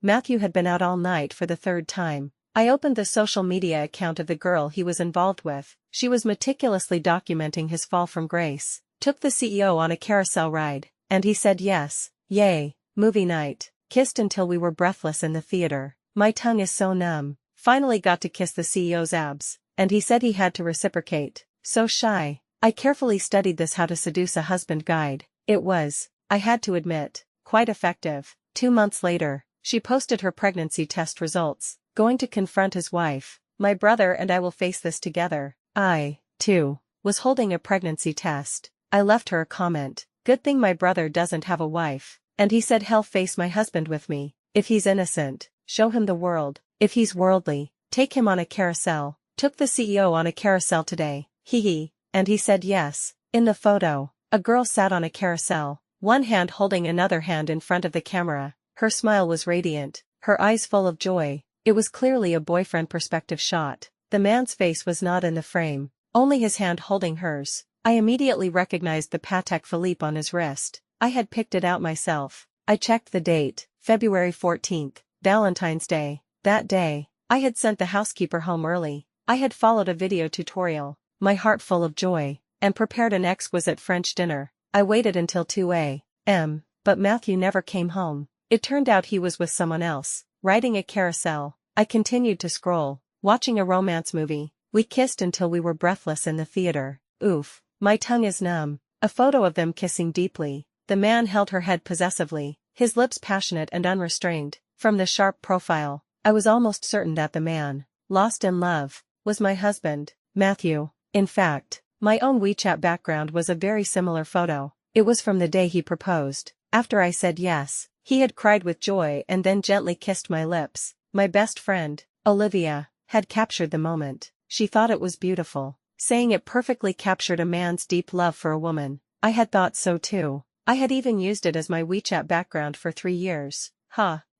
Matthew had been out all night for the third time. I opened the social media account of the girl he was involved with. She was meticulously documenting his fall from grace. Took the CEO on a carousel ride, and he said yes. Yay, movie night. Kissed until we were breathless in the theater. My tongue is so numb. Finally got to kiss the CEO's abs, and he said he had to reciprocate. So shy. I carefully studied this how to seduce a husband guide. It was, I had to admit, quite effective. 2 months later, she posted her pregnancy test results. Going to confront his wife. My brother and I will face this together. I, too, was holding a pregnancy test. I left her a comment. Good thing my brother doesn't have a wife. And he said he'll face my husband with me. If he's innocent, show him the world. If he's worldly, take him on a carousel. Took the CEO on a carousel today. Hee. And he said yes. In the photo, a girl sat on a carousel, one hand holding another hand in front of the camera. Her smile was radiant, her eyes full of joy. It was clearly a boyfriend perspective shot. The man's face was not in the frame, only his hand holding hers. I immediately recognized the Patek Philippe on his wrist. I had picked it out myself. I checked the date, February 14th, Valentine's Day. That day, I had sent the housekeeper home early. I had followed a video tutorial, my heart full of joy, and prepared an exquisite French dinner. I waited until 2 a.m., but Matthew never came home. It turned out he was with someone else, riding a carousel. I continued to scroll, watching a romance movie. We kissed until we were breathless in the theater. Oof, my tongue is numb. A photo of them kissing deeply. The man held her head possessively, his lips passionate and unrestrained. From the sharp profile, I was almost certain that the man, lost in love, was my husband, Matthew. In fact, my own WeChat background was a very similar photo. It was from the day he proposed. After I said yes, he had cried with joy and then gently kissed my lips. My best friend, Olivia, had captured the moment. She thought it was beautiful, saying it perfectly captured a man's deep love for a woman. I had thought so too. I had even used it as my WeChat background for 3 years.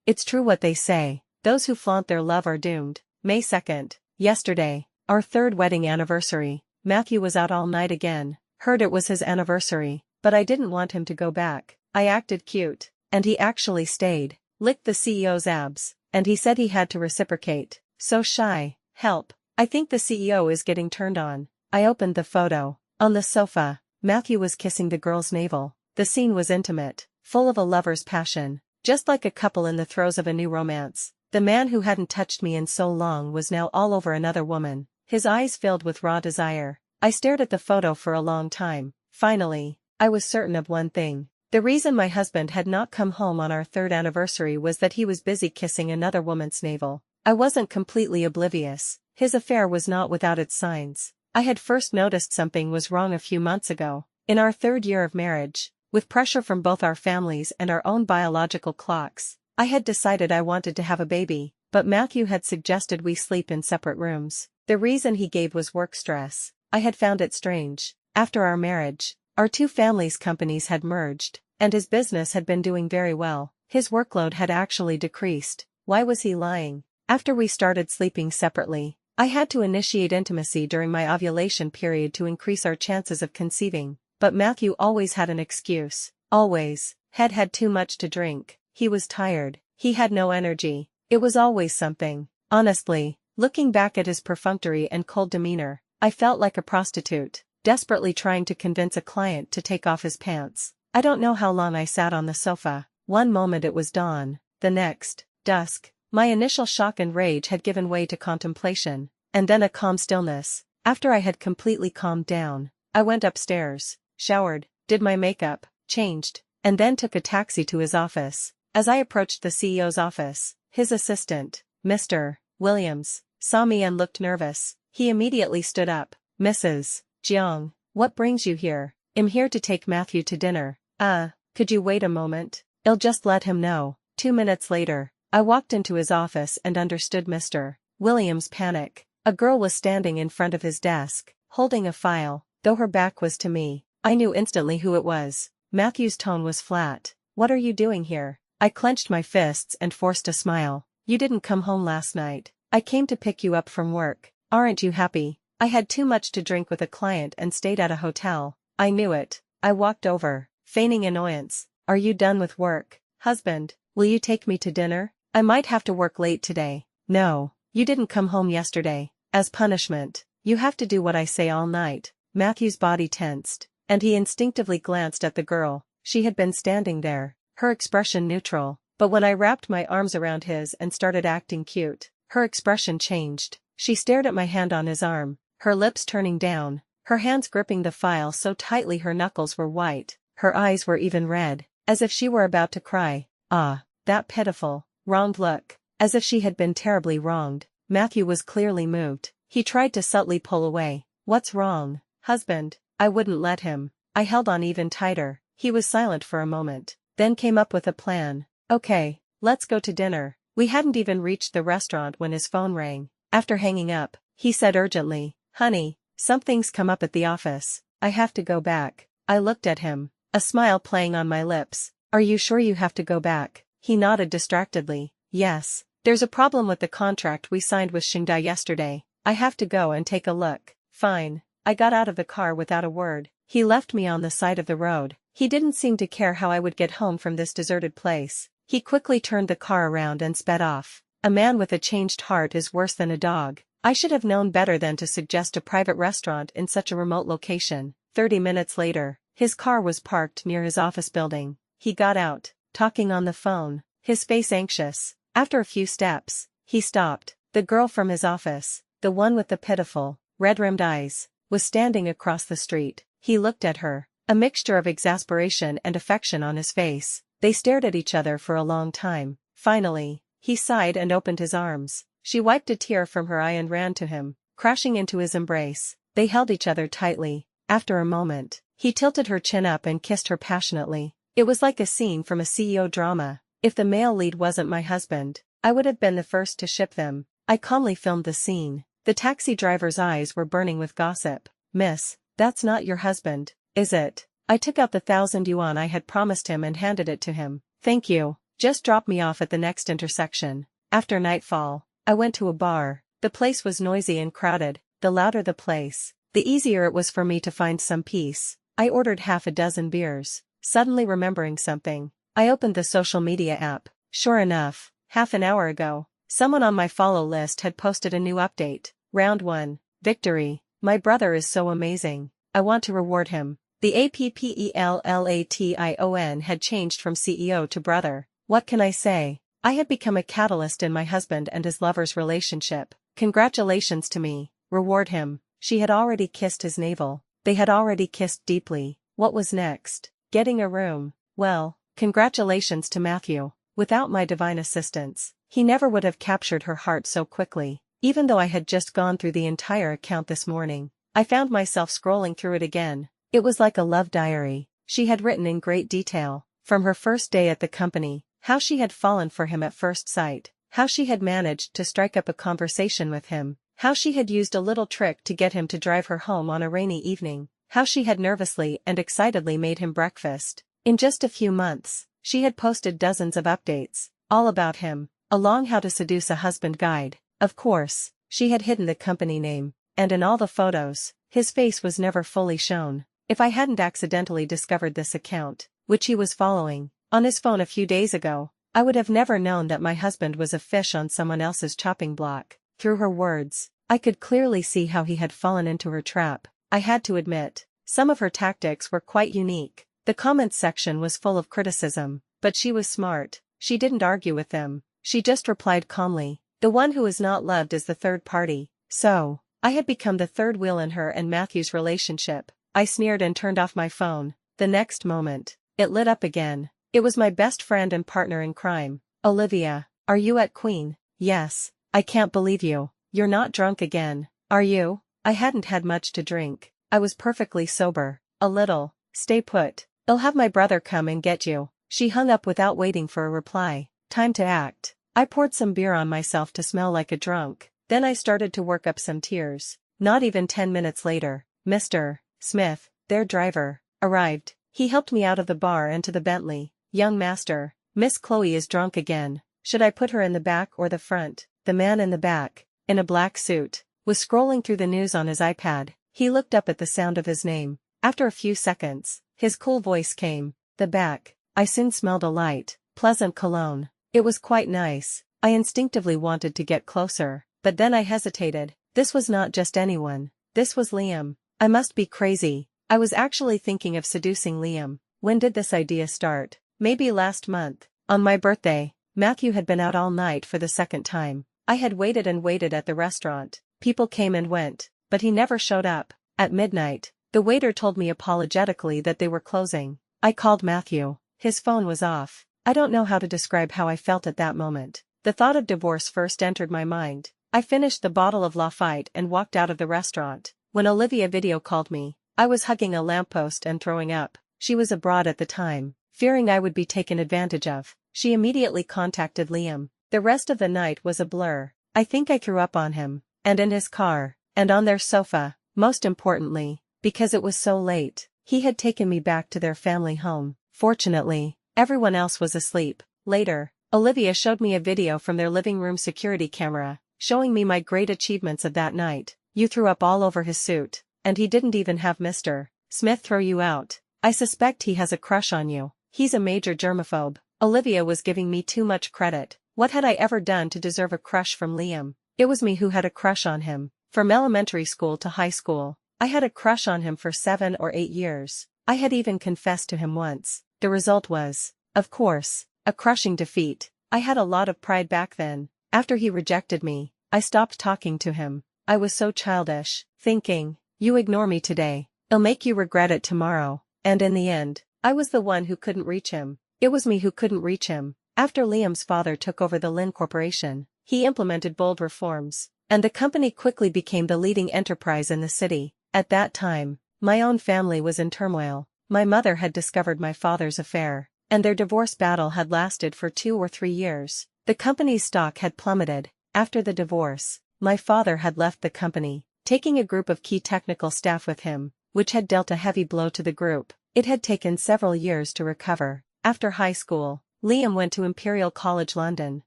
It's true what they say. Those who flaunt their love are doomed. May 2nd, yesterday, our 3rd wedding anniversary. Matthew was out all night again. Heard it was his anniversary, but I didn't want him to go back. I acted cute, and he actually stayed. Licked the CEO's abs, and he said he had to reciprocate. So shy. Help. I think the CEO is getting turned on. I opened the photo. On the sofa, Matthew was kissing the girl's navel. The scene was intimate, full of a lover's passion, just like a couple in the throes of a new romance. The man who hadn't touched me in so long was now all over another woman, his eyes filled with raw desire. I stared at the photo for a long time. Finally, I was certain of one thing. The reason my husband had not come home on our 3rd anniversary was that he was busy kissing another woman's navel. I wasn't completely oblivious. His affair was not without its signs. I had first noticed something was wrong a few months ago. In our 3rd year of marriage, with pressure from both our families and our own biological clocks, I had decided I wanted to have a baby, but Matthew had suggested we sleep in separate rooms. The reason he gave was work stress. I had found it strange. After our marriage, our 2 families' companies had merged, and his business had been doing very well. His workload had actually decreased. Why was he lying? After we started sleeping separately, I had to initiate intimacy during my ovulation period to increase our chances of conceiving. But Matthew always had an excuse. Always. Had too much to drink. He was tired. He had no energy. It was always something. Honestly, looking back at his perfunctory and cold demeanor, I felt like a prostitute, desperately trying to convince a client to take off his pants. I don't know how long I sat on the sofa. One moment it was dawn, the next, dusk. My initial shock and rage had given way to contemplation, and then a calm stillness. After I had completely calmed down, I went upstairs, showered, did my makeup, changed, and then took a taxi to his office. As I approached the CEO's office, his assistant, Mr. Williams, saw me and looked nervous. He immediately stood up. Mrs. Jiang, what brings you here? I'm here to take Matthew to dinner. Could you wait a moment? I'll just let him know. 2 minutes later, I walked into his office and understood Mr. Williams' panic. A girl was standing in front of his desk, holding a file. Though her back was to me, I knew instantly who it was. Matthew's tone was flat. What are you doing here? I clenched my fists and forced a smile. You didn't come home last night. I came to pick you up from work. Aren't you happy? I had too much to drink with a client and stayed at a hotel. I knew it. I walked over, feigning annoyance. Are you done with work? Husband, will you take me to dinner? I might have to work late today. No, you didn't come home yesterday. As punishment, you have to do what I say all night. Matthew's body tensed, and he instinctively glanced at the girl. She had been standing there, her expression neutral, but when I wrapped my arms around his and started acting cute, her expression changed. She stared at my hand on his arm, her lips turning down, her hands gripping the file so tightly her knuckles were white, her eyes were even red, as if she were about to cry. Ah, that pitiful, wronged look, as if she had been terribly wronged. Matthew was clearly moved. He tried to subtly pull away. What's wrong, husband? I wouldn't let him. I held on even tighter. He was silent for a moment, then came up with a plan. Okay, let's go to dinner. We hadn't even reached the restaurant when his phone rang. After hanging up, he said urgently, "Honey, something's come up at the office. I have to go back." I looked at him, a smile playing on my lips. "Are you sure you have to go back?" He nodded distractedly. "Yes. There's a problem with the contract we signed with Xingdai yesterday. I have to go and take a look." "Fine." I got out of the car without a word. He left me on the side of the road. He didn't seem to care how I would get home from this deserted place. He quickly turned the car around and sped off. A man with a changed heart is worse than a dog. I should have known better than to suggest a private restaurant in such a remote location. 30 minutes later, his car was parked near his office building. He got out, talking on the phone, his face anxious. After a few steps, he stopped. The girl from his office, the one with the pitiful, red-rimmed eyes, was standing across the street. He looked at her, a mixture of exasperation and affection on his face. They stared at each other for a long time. Finally, he sighed and opened his arms. She wiped a tear from her eye and ran to him, crashing into his embrace. They held each other tightly. After a moment, he tilted her chin up and kissed her passionately. It was like a scene from a CEO drama. If the male lead wasn't my husband, I would have been the first to ship them. I calmly filmed the scene. The taxi driver's eyes were burning with gossip. "Miss, that's not your husband, is it?" I took out the 1,000 yuan I had promised him and handed it to him. "Thank you. Just drop me off at the next intersection." After nightfall, I went to a bar. The place was noisy and crowded. The louder the place, the easier it was for me to find some peace. I ordered half a dozen beers. Suddenly remembering something, I opened the social media app. Sure enough, half an hour ago, someone on my follow list had posted a new update. Round 1. Victory. My brother is so amazing. I want to reward him. The APPELLATION had changed from CEO to brother. What can I say? I had become a catalyst in my husband and his lover's relationship. Congratulations to me. Reward him. She had already kissed his navel. They had already kissed deeply. What was next? Getting a room. Well, congratulations to Matthew. Without my divine assistance, he never would have captured her heart so quickly. Even though I had just gone through the entire account this morning, I found myself scrolling through it again. It was like a love diary. She had written in great detail, from her first day at the company, how she had fallen for him at first sight, how she had managed to strike up a conversation with him, how she had used a little trick to get him to drive her home on a rainy evening, how she had nervously and excitedly made him breakfast. In just a few months, she had posted dozens of updates, all about him, a long how to seduce a husband guide. Of course, she had hidden the company name, and in all the photos, his face was never fully shown. If I hadn't accidentally discovered this account, which he was following, on his phone a few days ago, I would have never known that my husband was a fish on someone else's chopping block. Through her words, I could clearly see how he had fallen into her trap. I had to admit, some of her tactics were quite unique. The comments section was full of criticism, but she was smart. She didn't argue with them. She just replied calmly, "The one who is not loved is the third party." So, I had become the third wheel in her and Matthew's relationship. I sneered and turned off my phone. The next moment, it lit up again. It was my best friend and partner in crime. "Olivia, are you at Queen?" "Yes." "I can't believe you. You're not drunk again, are you?" I hadn't had much to drink. I was perfectly sober. "A little." "Stay put. I'll have my brother come and get you." She hung up without waiting for a reply. Time to act. I poured some beer on myself to smell like a drunk. Then I started to work up some tears. Not even 10 minutes later, Mr. Smith, their driver, arrived. He helped me out of the bar and to the Bentley. "Young master, Miss Chloe is drunk again. Should I put her in the back or the front?" The man in the back, in a black suit, was scrolling through the news on his iPad. He looked up at the sound of his name. After a few seconds, his cool voice came. "The back." I soon smelled a light, pleasant cologne. It was quite nice. I instinctively wanted to get closer, but then I hesitated. This was not just anyone. This was Liam. I must be crazy. I was actually thinking of seducing Liam. When did this idea start? Maybe last month. On my birthday, Matthew had been out all night for the second time. I had waited and waited at the restaurant. People came and went, but he never showed up. At midnight, the waiter told me apologetically that they were closing. I called Matthew. His phone was off. I don't know how to describe how I felt at that moment. The thought of divorce first entered my mind. I finished the bottle of Lafite and walked out of the restaurant. When Olivia video called me, I was hugging a lamppost and throwing up. She was abroad at the time, fearing I would be taken advantage of. She immediately contacted Liam. The rest of the night was a blur. I think I threw up on him, and in his car, and on their sofa. Most importantly, because it was so late, he had taken me back to their family home. Fortunately, everyone else was asleep. Later, Olivia showed me a video from their living room security camera, showing me my great achievements of that night. You threw up all over his suit, and he didn't even have Mr. Smith throw you out. I suspect he has a crush on you. He's a major germaphobe. Olivia was giving me too much credit. What had I ever done to deserve a crush from Liam? It was me who had a crush on him. From elementary school to high school, I had a crush on him for 7 or 8 years. I had even confessed to him once. The result was, of course, a crushing defeat. I had a lot of pride back then. After he rejected me, I stopped talking to him. I was so childish, thinking, you ignore me today, it'll make you regret it tomorrow. And in the end, I was the one who couldn't reach him. It was me who couldn't reach him. After Liam's father took over the Lynn Corporation, he implemented bold reforms, and the company quickly became the leading enterprise in the city. At that time, my own family was in turmoil. My mother had discovered my father's affair, and their divorce battle had lasted for 2 or 3 years. The company's stock had plummeted. After the divorce, my father had left the company, taking a group of key technical staff with him, which had dealt a heavy blow to the group. It had taken several years to recover. After high school, Liam went to Imperial College London.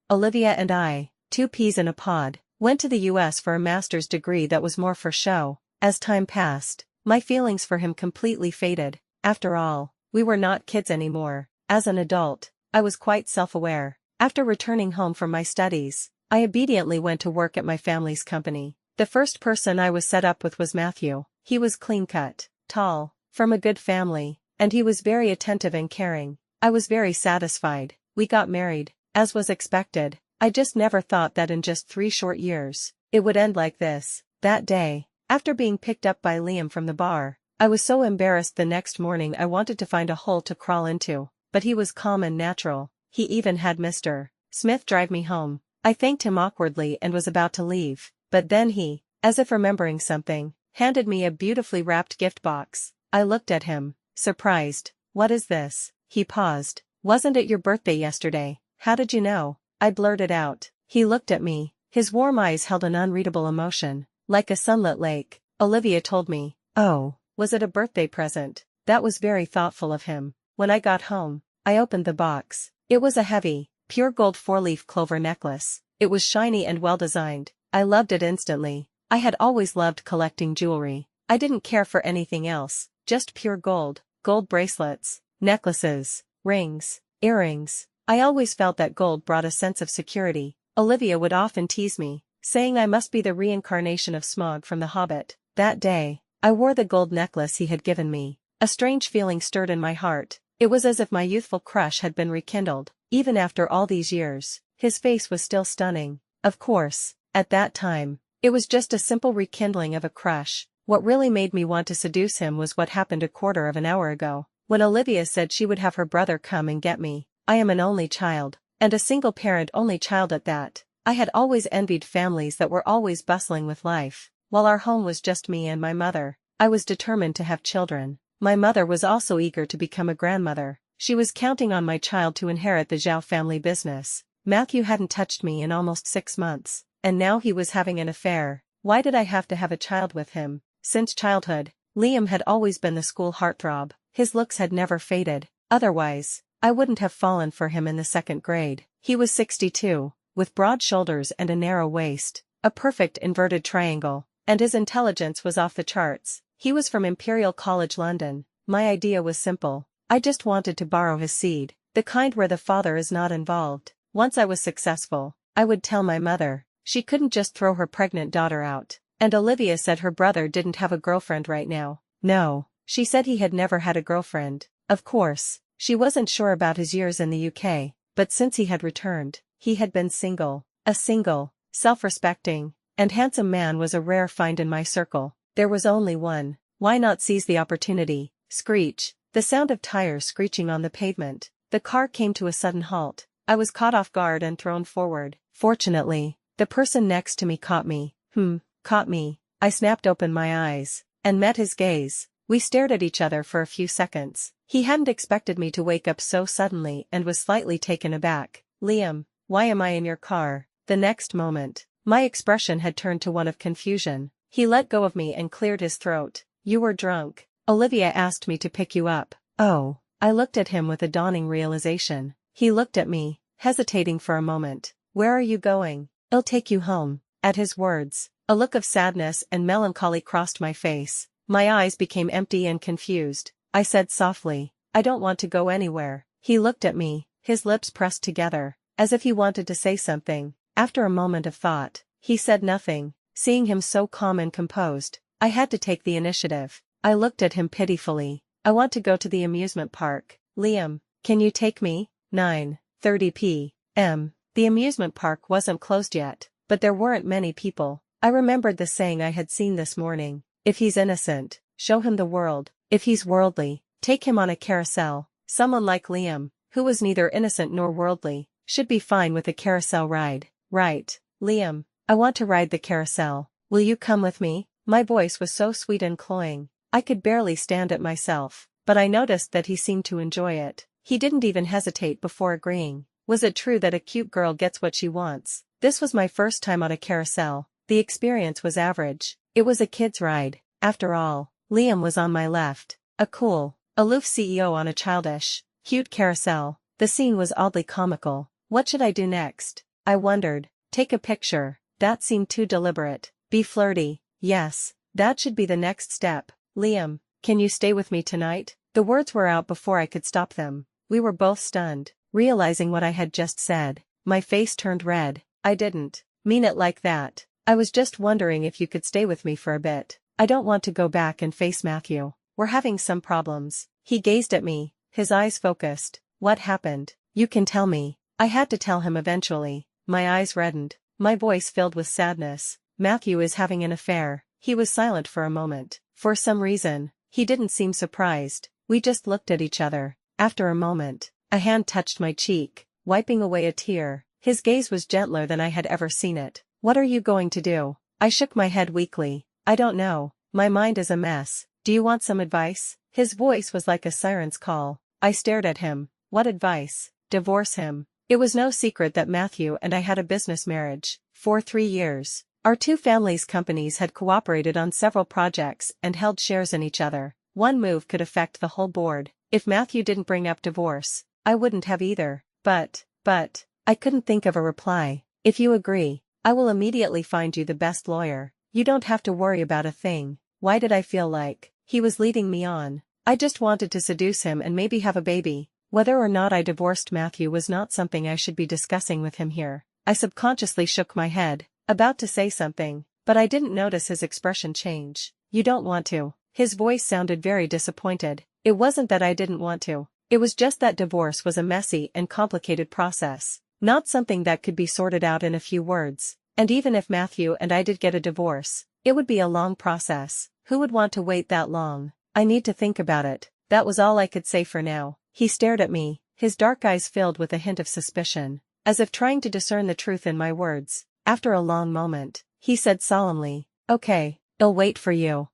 Olivia and I, 2 peas in a pod, went to the US for a master's degree that was more for show. As time passed, my feelings for him completely faded. After all, we were not kids anymore. As an adult, I was quite self-aware. After returning home from my studies, I obediently went to work at my family's company. The first person I was set up with was Matthew. He was clean-cut, tall, from a good family, and he was very attentive and caring. I was very satisfied. We got married, as was expected. I just never thought that in just 3 short years, it would end like this. That day, after being picked up by Liam from the bar, I was so embarrassed the next morning I wanted to find a hole to crawl into, but he was calm and natural. He even had Mr. Smith drive me home. I thanked him awkwardly and was about to leave, but then he, as if remembering something, handed me a beautifully wrapped gift box. I looked at him, surprised. What is this? He paused. Wasn't it your birthday yesterday? How did you know? I blurted out. He looked at me. His warm eyes held an unreadable emotion, like a sunlit lake. Olivia told me. Oh, was it a birthday present? That was very thoughtful of him. When I got home, I opened the box. It was a heavy, pure gold 4-leaf clover necklace. It was shiny and well-designed. I loved it instantly. I had always loved collecting jewelry. I didn't care for anything else, just pure gold, gold bracelets, necklaces, rings, earrings. I always felt that gold brought a sense of security. Olivia would often tease me, saying I must be the reincarnation of Smaug from The Hobbit. That day, I wore the gold necklace he had given me. A strange feeling stirred in my heart. It was as if my youthful crush had been rekindled. Even after all these years, his face was still stunning. Of course, at that time, it was just a simple rekindling of a crush. What really made me want to seduce him was what happened a quarter of an hour ago, when Olivia said she would have her brother come and get me. I am an only child, and a single-parent only child at that. I had always envied families that were always bustling with life. While our home was just me and my mother, I was determined to have children. My mother was also eager to become a grandmother. She was counting on my child to inherit the Zhao family business. Matthew hadn't touched me in almost 6 months, and now he was having an affair. Why did I have to have a child with him? Since childhood, Liam had always been the school heartthrob. His looks had never faded. Otherwise, I wouldn't have fallen for him in the 2nd grade. He was 62, with broad shoulders and a narrow waist, a perfect inverted triangle, and his intelligence was off the charts. He was from Imperial College London. My idea was simple. I just wanted to borrow his seed, the kind where the father is not involved. Once I was successful, I would tell my mother. She couldn't just throw her pregnant daughter out. And Olivia said her brother didn't have a girlfriend right now. No, she said he had never had a girlfriend. Of course, she wasn't sure about his years in the UK, but since he had returned, he had been single. A single, self-respecting, and handsome man was a rare find in my circle. There was only one. Why not seize the opportunity? Screech. The sound of tires screeching on the pavement. The car came to a sudden halt. I was caught off guard and thrown forward. Fortunately, the person next to me caught me. Caught me. I snapped open my eyes and met his gaze. We stared at each other for a few seconds. He hadn't expected me to wake up so suddenly and was slightly taken aback. Liam, why am I in your car? The next moment, my expression had turned to one of confusion. He let go of me and cleared his throat. You were drunk. Olivia asked me to pick you up. Oh. I looked at him with a dawning realization. He looked at me, hesitating for a moment. Where are you going? I'll take you home. At his words, a look of sadness and melancholy crossed my face. My eyes became empty and confused. I said softly, I don't want to go anywhere. He looked at me, his lips pressed together, as if he wanted to say something. After a moment of thought, he said nothing. Seeing him so calm and composed, I had to take the initiative. I looked at him pitifully. I want to go to the amusement park. Liam, can you take me? 9:30 p.m. The amusement park wasn't closed yet, but there weren't many people. I remembered the saying I had seen this morning. If he's innocent, show him the world. If he's worldly, take him on a carousel. Someone like Liam, who was neither innocent nor worldly, should be fine with a carousel ride. Right, Liam, I want to ride the carousel. Will you come with me? My voice was so sweet and cloying. I could barely stand it myself, but I noticed that he seemed to enjoy it. He didn't even hesitate before agreeing. Was it true that a cute girl gets what she wants? This was my first time on a carousel. The experience was average. It was a kid's ride. After all, Liam was on my left. A cool, aloof CEO on a childish, cute carousel. The scene was oddly comical. What should I do next? I wondered. Take a picture. That seemed too deliberate. Be flirty. Yes, that should be the next step. Liam, can you stay with me tonight? The words were out before I could stop them. We were both stunned, realizing what I had just said. My face turned red. I didn't mean it like that. I was just wondering if you could stay with me for a bit. I don't want to go back and face Matthew. We're having some problems. He gazed at me, his eyes focused. What happened? You can tell me. I had to tell him eventually. My eyes reddened, my voice filled with sadness. Matthew is having an affair. He was silent for a moment. For some reason, he didn't seem surprised. We just looked at each other. After a moment, a hand touched my cheek, wiping away a tear. His gaze was gentler than I had ever seen it. What are you going to do? I shook my head weakly. I don't know. My mind is a mess. Do you want some advice? His voice was like a siren's call. I stared at him. What advice? Divorce him. It was no secret that Matthew and I had a business marriage. For 3 years. Our two families' companies had cooperated on several projects and held shares in each other. One move could affect the whole board. If Matthew didn't bring up divorce, I wouldn't have either. But, I couldn't think of a reply. If you agree, I will immediately find you the best lawyer. You don't have to worry about a thing. Why did I feel like he was leading me on? I just wanted to seduce him and maybe have a baby. Whether or not I divorced Matthew was not something I should be discussing with him here. I subconsciously shook my head, about to say something, but I didn't notice his expression change. You don't want to. His voice sounded very disappointed. It wasn't that I didn't want to. It was just that divorce was a messy and complicated process, not something that could be sorted out in a few words. And even if Matthew and I did get a divorce, it would be a long process. Who would want to wait that long? I need to think about it. That was all I could say for now. He stared at me, his dark eyes filled with a hint of suspicion, as if trying to discern the truth in my words. After a long moment, he said solemnly, "Okay, I'll wait for you."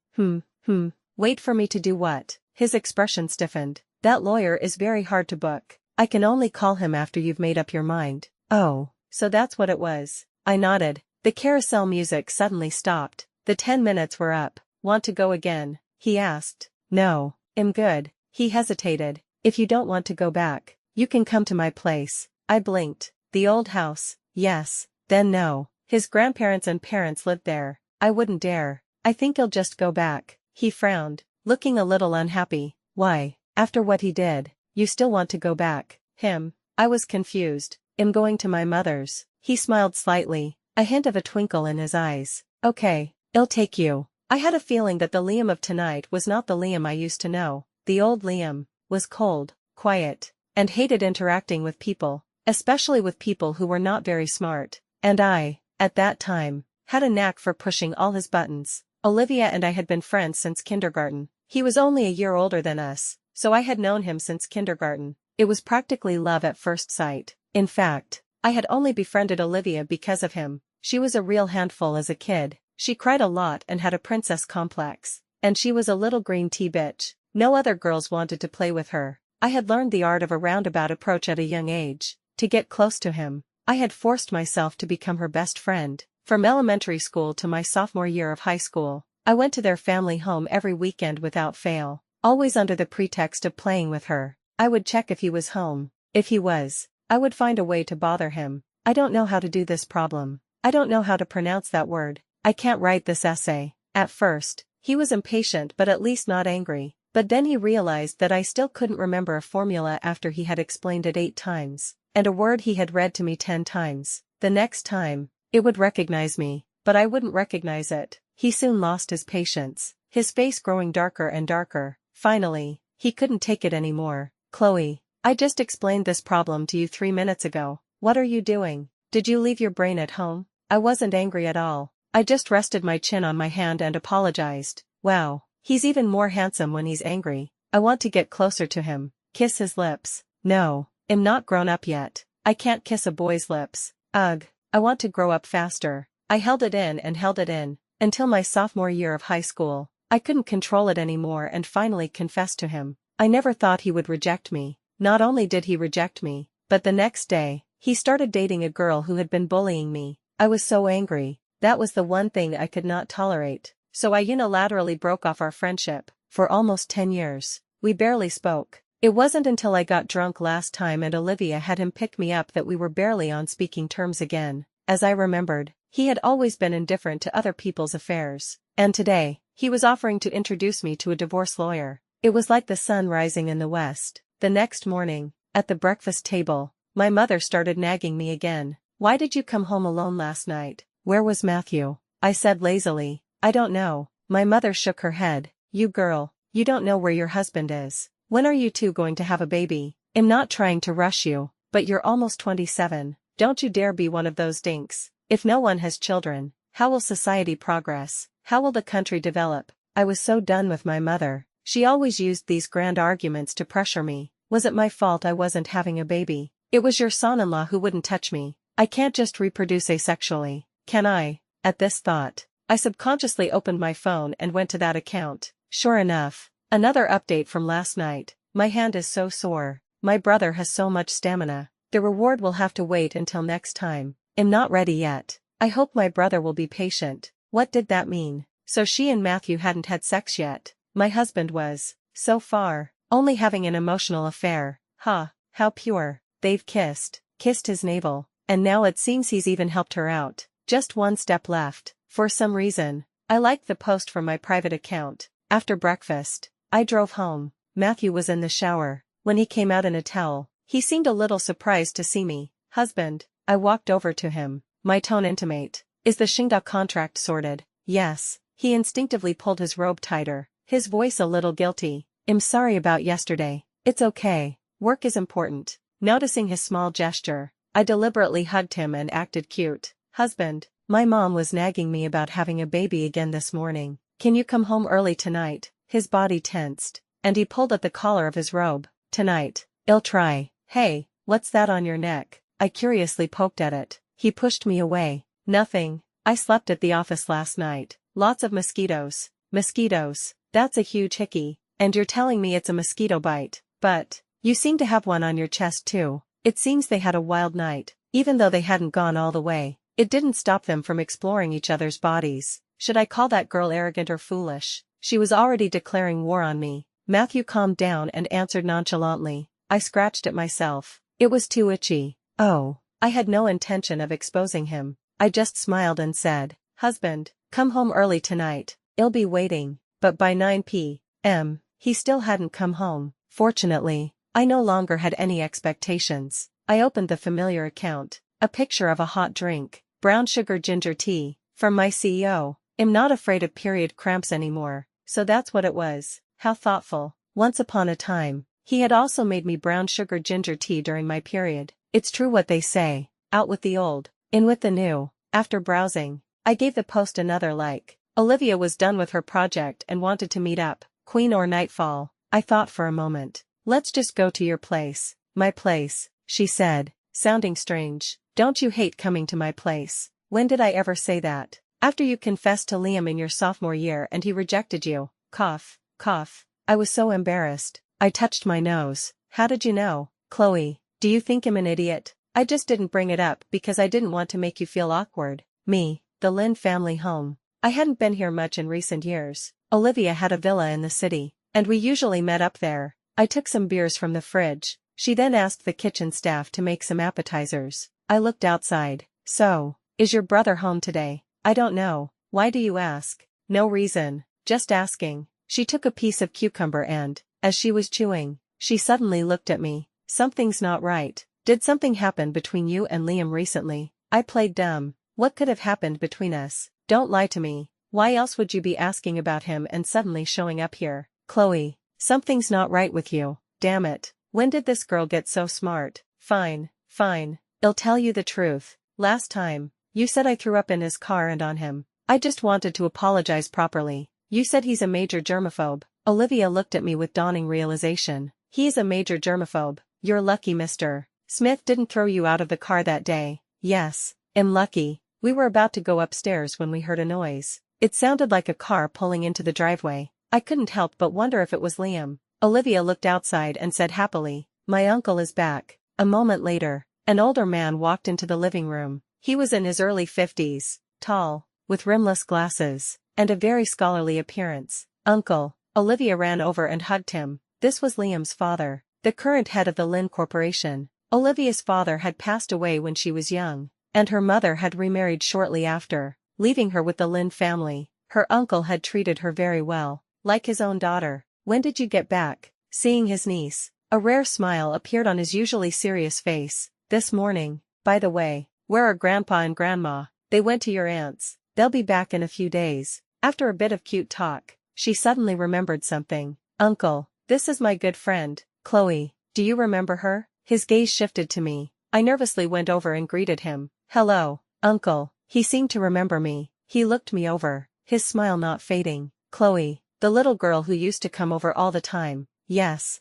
Wait for me to do what? His expression stiffened. That lawyer is very hard to book. I can only call him after you've made up your mind. Oh, so that's what it was. I nodded. The carousel music suddenly stopped. The 10 minutes were up. Want to go again? He asked. No, I'm good. He hesitated. If you don't want to go back, you can come to my place. I blinked. The old house. Yes. Then no. His grandparents and parents lived there. I wouldn't dare. I think I'll just go back. He frowned, looking a little unhappy. Why? After what he did, you still want to go back? I was confused. I'm going to my mother's. He smiled slightly, a hint of a twinkle in his eyes. Okay, I'll take you. I had a feeling that the Liam of tonight was not the Liam I used to know. The old Liam was cold, quiet, and hated interacting with people, especially with people who were not very smart. And I, at that time, had a knack for pushing all his buttons. Olivia and I had been friends since kindergarten. He was only a year older than us, so I had known him since kindergarten. It was practically love at first sight. In fact, I had only befriended Olivia because of him. She was a real handful as a kid. She cried a lot and had a princess complex. And she was a little green tea bitch. No other girls wanted to play with her. I had learned the art of a roundabout approach at a young age. To get close to him, I had forced myself to become her best friend. From elementary school to my sophomore year of high school, I went to their family home every weekend without fail, always under the pretext of playing with her. I would check if he was home. If he was, I would find a way to bother him. I don't know how to do this problem. I don't know how to pronounce that word. I can't write this essay. At first, he was impatient but at least not angry. But then he realized that I still couldn't remember a formula after he had explained it 8 times, and a word he had read to me 10 times. The next time, it would recognize me, but I wouldn't recognize it. He soon lost his patience, his face growing darker and darker. Finally, he couldn't take it anymore. Chloe, I just explained this problem to you 3 minutes ago. What are you doing? Did you leave your brain at home? I wasn't angry at all. I just rested my chin on my hand and apologized. Wow, he's even more handsome when he's angry. I want to get closer to him, kiss his lips. No, I'm not grown up yet. I can't kiss a boy's lips. Ugh, I want to grow up faster. I held it in and held it in, until my sophomore year of high school. I couldn't control it anymore and finally confessed to him. I never thought he would reject me. Not only did he reject me, but the next day, he started dating a girl who had been bullying me. I was so angry. That was the one thing I could not tolerate. So I unilaterally broke off our friendship. For almost 10 years, we barely spoke. It wasn't until I got drunk last time and Olivia had him pick me up that we were barely on speaking terms again. As I remembered, he had always been indifferent to other people's affairs. And today, he was offering to introduce me to a divorce lawyer. It was like the sun rising in the west. The next morning, at the breakfast table, my mother started nagging me again. Why did you come home alone last night? Where was Matthew? I said lazily. I don't know. My mother shook her head. You girl, you don't know where your husband is. When are you two going to have a baby? I'm not trying to rush you, but you're almost 27. Don't you dare be one of those dinks. If no one has children, how will society progress? How will the country develop? I was so done with my mother. She always used these grand arguments to pressure me. Was it my fault I wasn't having a baby? It was your son-in-law who wouldn't touch me. I can't just reproduce asexually, can I? At this thought, I subconsciously opened my phone and went to that account. Sure enough, another update from last night. My hand is so sore. My brother has so much stamina. The reward will have to wait until next time. I'm not ready yet. I hope my brother will be patient. What did that mean? So she and Matthew hadn't had sex yet. My husband was, so far, only having an emotional affair. Huh, how pure. They've kissed his navel, and now it seems he's even helped her out. Just one step left. For some reason, I liked the post from my private account. After breakfast, I drove home. Matthew was in the shower. When he came out in a towel, he seemed a little surprised to see me. Husband, I walked over to him, my tone intimate. Is the Shingda contract sorted? Yes. He instinctively pulled his robe tighter, his voice a little guilty. I'm sorry about yesterday. It's okay. Work is important. Noticing his small gesture, I deliberately hugged him and acted cute. Husband, my mom was nagging me about having a baby again this morning. Can you come home early tonight? His body tensed, and he pulled at the collar of his robe. Tonight, I'll try. Hey, what's that on your neck? I curiously poked at it. He pushed me away. Nothing. I slept at the office last night. Lots of mosquitoes. Mosquitoes. That's a huge hickey. And you're telling me it's a mosquito bite. But, you seem to have one on your chest too. It seems they had a wild night. Even though they hadn't gone all the way, it didn't stop them from exploring each other's bodies. Should I call that girl arrogant or foolish? She was already declaring war on me. Matthew calmed down and answered nonchalantly. I scratched at myself. It was too itchy. Oh, I had no intention of exposing him. I just smiled and said, Husband, come home early tonight. I'll be waiting. But by 9 p.m., he still hadn't come home. Fortunately, I no longer had any expectations. I opened the familiar account. A picture of a hot drink, brown sugar ginger tea, from my CEO. I'm not afraid of period cramps anymore, so that's what it was. How thoughtful. Once upon a time, he had also made me brown sugar ginger tea during my period. It's true what they say, out with the old, in with the new. After browsing, I gave the post another like. Olivia was done with her project and wanted to meet up, queen or nightfall. I thought for a moment. Let's just go to your place. My place, she said, sounding strange. Don't you hate coming to my place? When did I ever say that? After you confessed to Liam in your sophomore year and he rejected you. Cough, cough. I was so embarrassed. I touched my nose. How did you know? Chloe, do you think I'm an idiot? I just didn't bring it up because I didn't want to make you feel awkward. Me, the Lynn family home. I hadn't been here much in recent years. Olivia had a villa in the city, and we usually met up there. I took some beers from the fridge. She then asked the kitchen staff to make some appetizers. I looked outside. So, is your brother home today? I don't know. Why do you ask? No reason. Just asking. She took a piece of cucumber and, as she was chewing, she suddenly looked at me. Something's not right. Did something happen between you and Liam recently? I played dumb. What could have happened between us? Don't lie to me. Why else would you be asking about him and suddenly showing up here? Chloe, something's not right with you. Damn it. When did this girl get so smart? Fine, fine. I'll tell you the truth. Last time, you said I threw up in his car and on him. I just wanted to apologize properly. You said he's a major germaphobe. Olivia looked at me with dawning realization. He's a major germaphobe. You're lucky, Mr. Smith didn't throw you out of the car that day. Yes, I'm lucky. We were about to go upstairs when we heard a noise. It sounded like a car pulling into the driveway. I couldn't help but wonder if it was Liam. Olivia looked outside and said happily, "My uncle is back." A moment later, an older man walked into the living room. He was in his early 50s, tall, with rimless glasses, and a very scholarly appearance. "Uncle." Olivia ran over and hugged him. This was Liam's father, the current head of the Lynn Corporation. Olivia's father had passed away when she was young, and her mother had remarried shortly after, leaving her with the Lynn family. Her uncle had treated her very well, like his own daughter. "When did you get back?" Seeing his niece, a rare smile appeared on his usually serious face. "This morning. By the way, where are Grandpa and Grandma?" "They went to your aunt's. They'll be back in a few days." After a bit of cute talk, she suddenly remembered something. "Uncle, this is my good friend, Chloe. Do you remember her?" His gaze shifted to me. I nervously went over and greeted him. "Hello, Uncle." He seemed to remember me. He looked me over, his smile not fading. "Chloe, the little girl who used to come over all the time." Yes,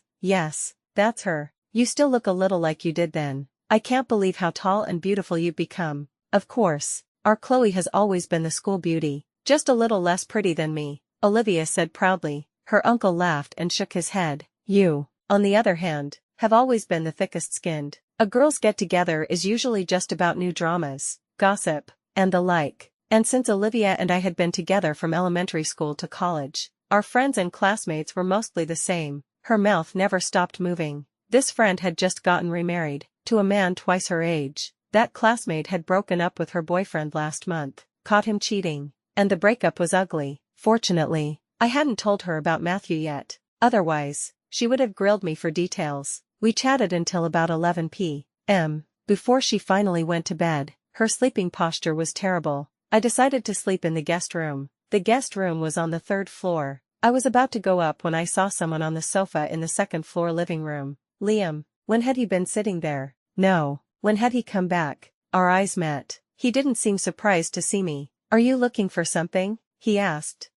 that's her. You still look a little like you did then. I can't believe how tall and beautiful you've become." "Of course, our Chloe has always been the school beauty, just a little less pretty than me," Olivia said proudly. Her uncle laughed and shook his head. "You, on the other hand, have always been the thickest skinned. A girls' get-together is usually just about new dramas, gossip, and the like. And since Olivia and I had been together from elementary school to college, our friends and classmates were mostly the same." Her mouth never stopped moving. This friend had just gotten remarried, to a man twice her age. That classmate had broken up with her boyfriend last month, caught him cheating, and the breakup was ugly. Fortunately, I hadn't told her about Matthew yet. Otherwise, she would have grilled me for details. We chatted until about 11 p.m. before she finally went to bed. Her sleeping posture was terrible. I decided to sleep in the guest room. The guest room was on the 3rd floor. I was about to go up when I saw someone on the sofa in the 2nd floor living room. Liam. When had he been sitting there? No. When had he come back? Our eyes met. He didn't seem surprised to see me. "Are you looking for something?" he asked.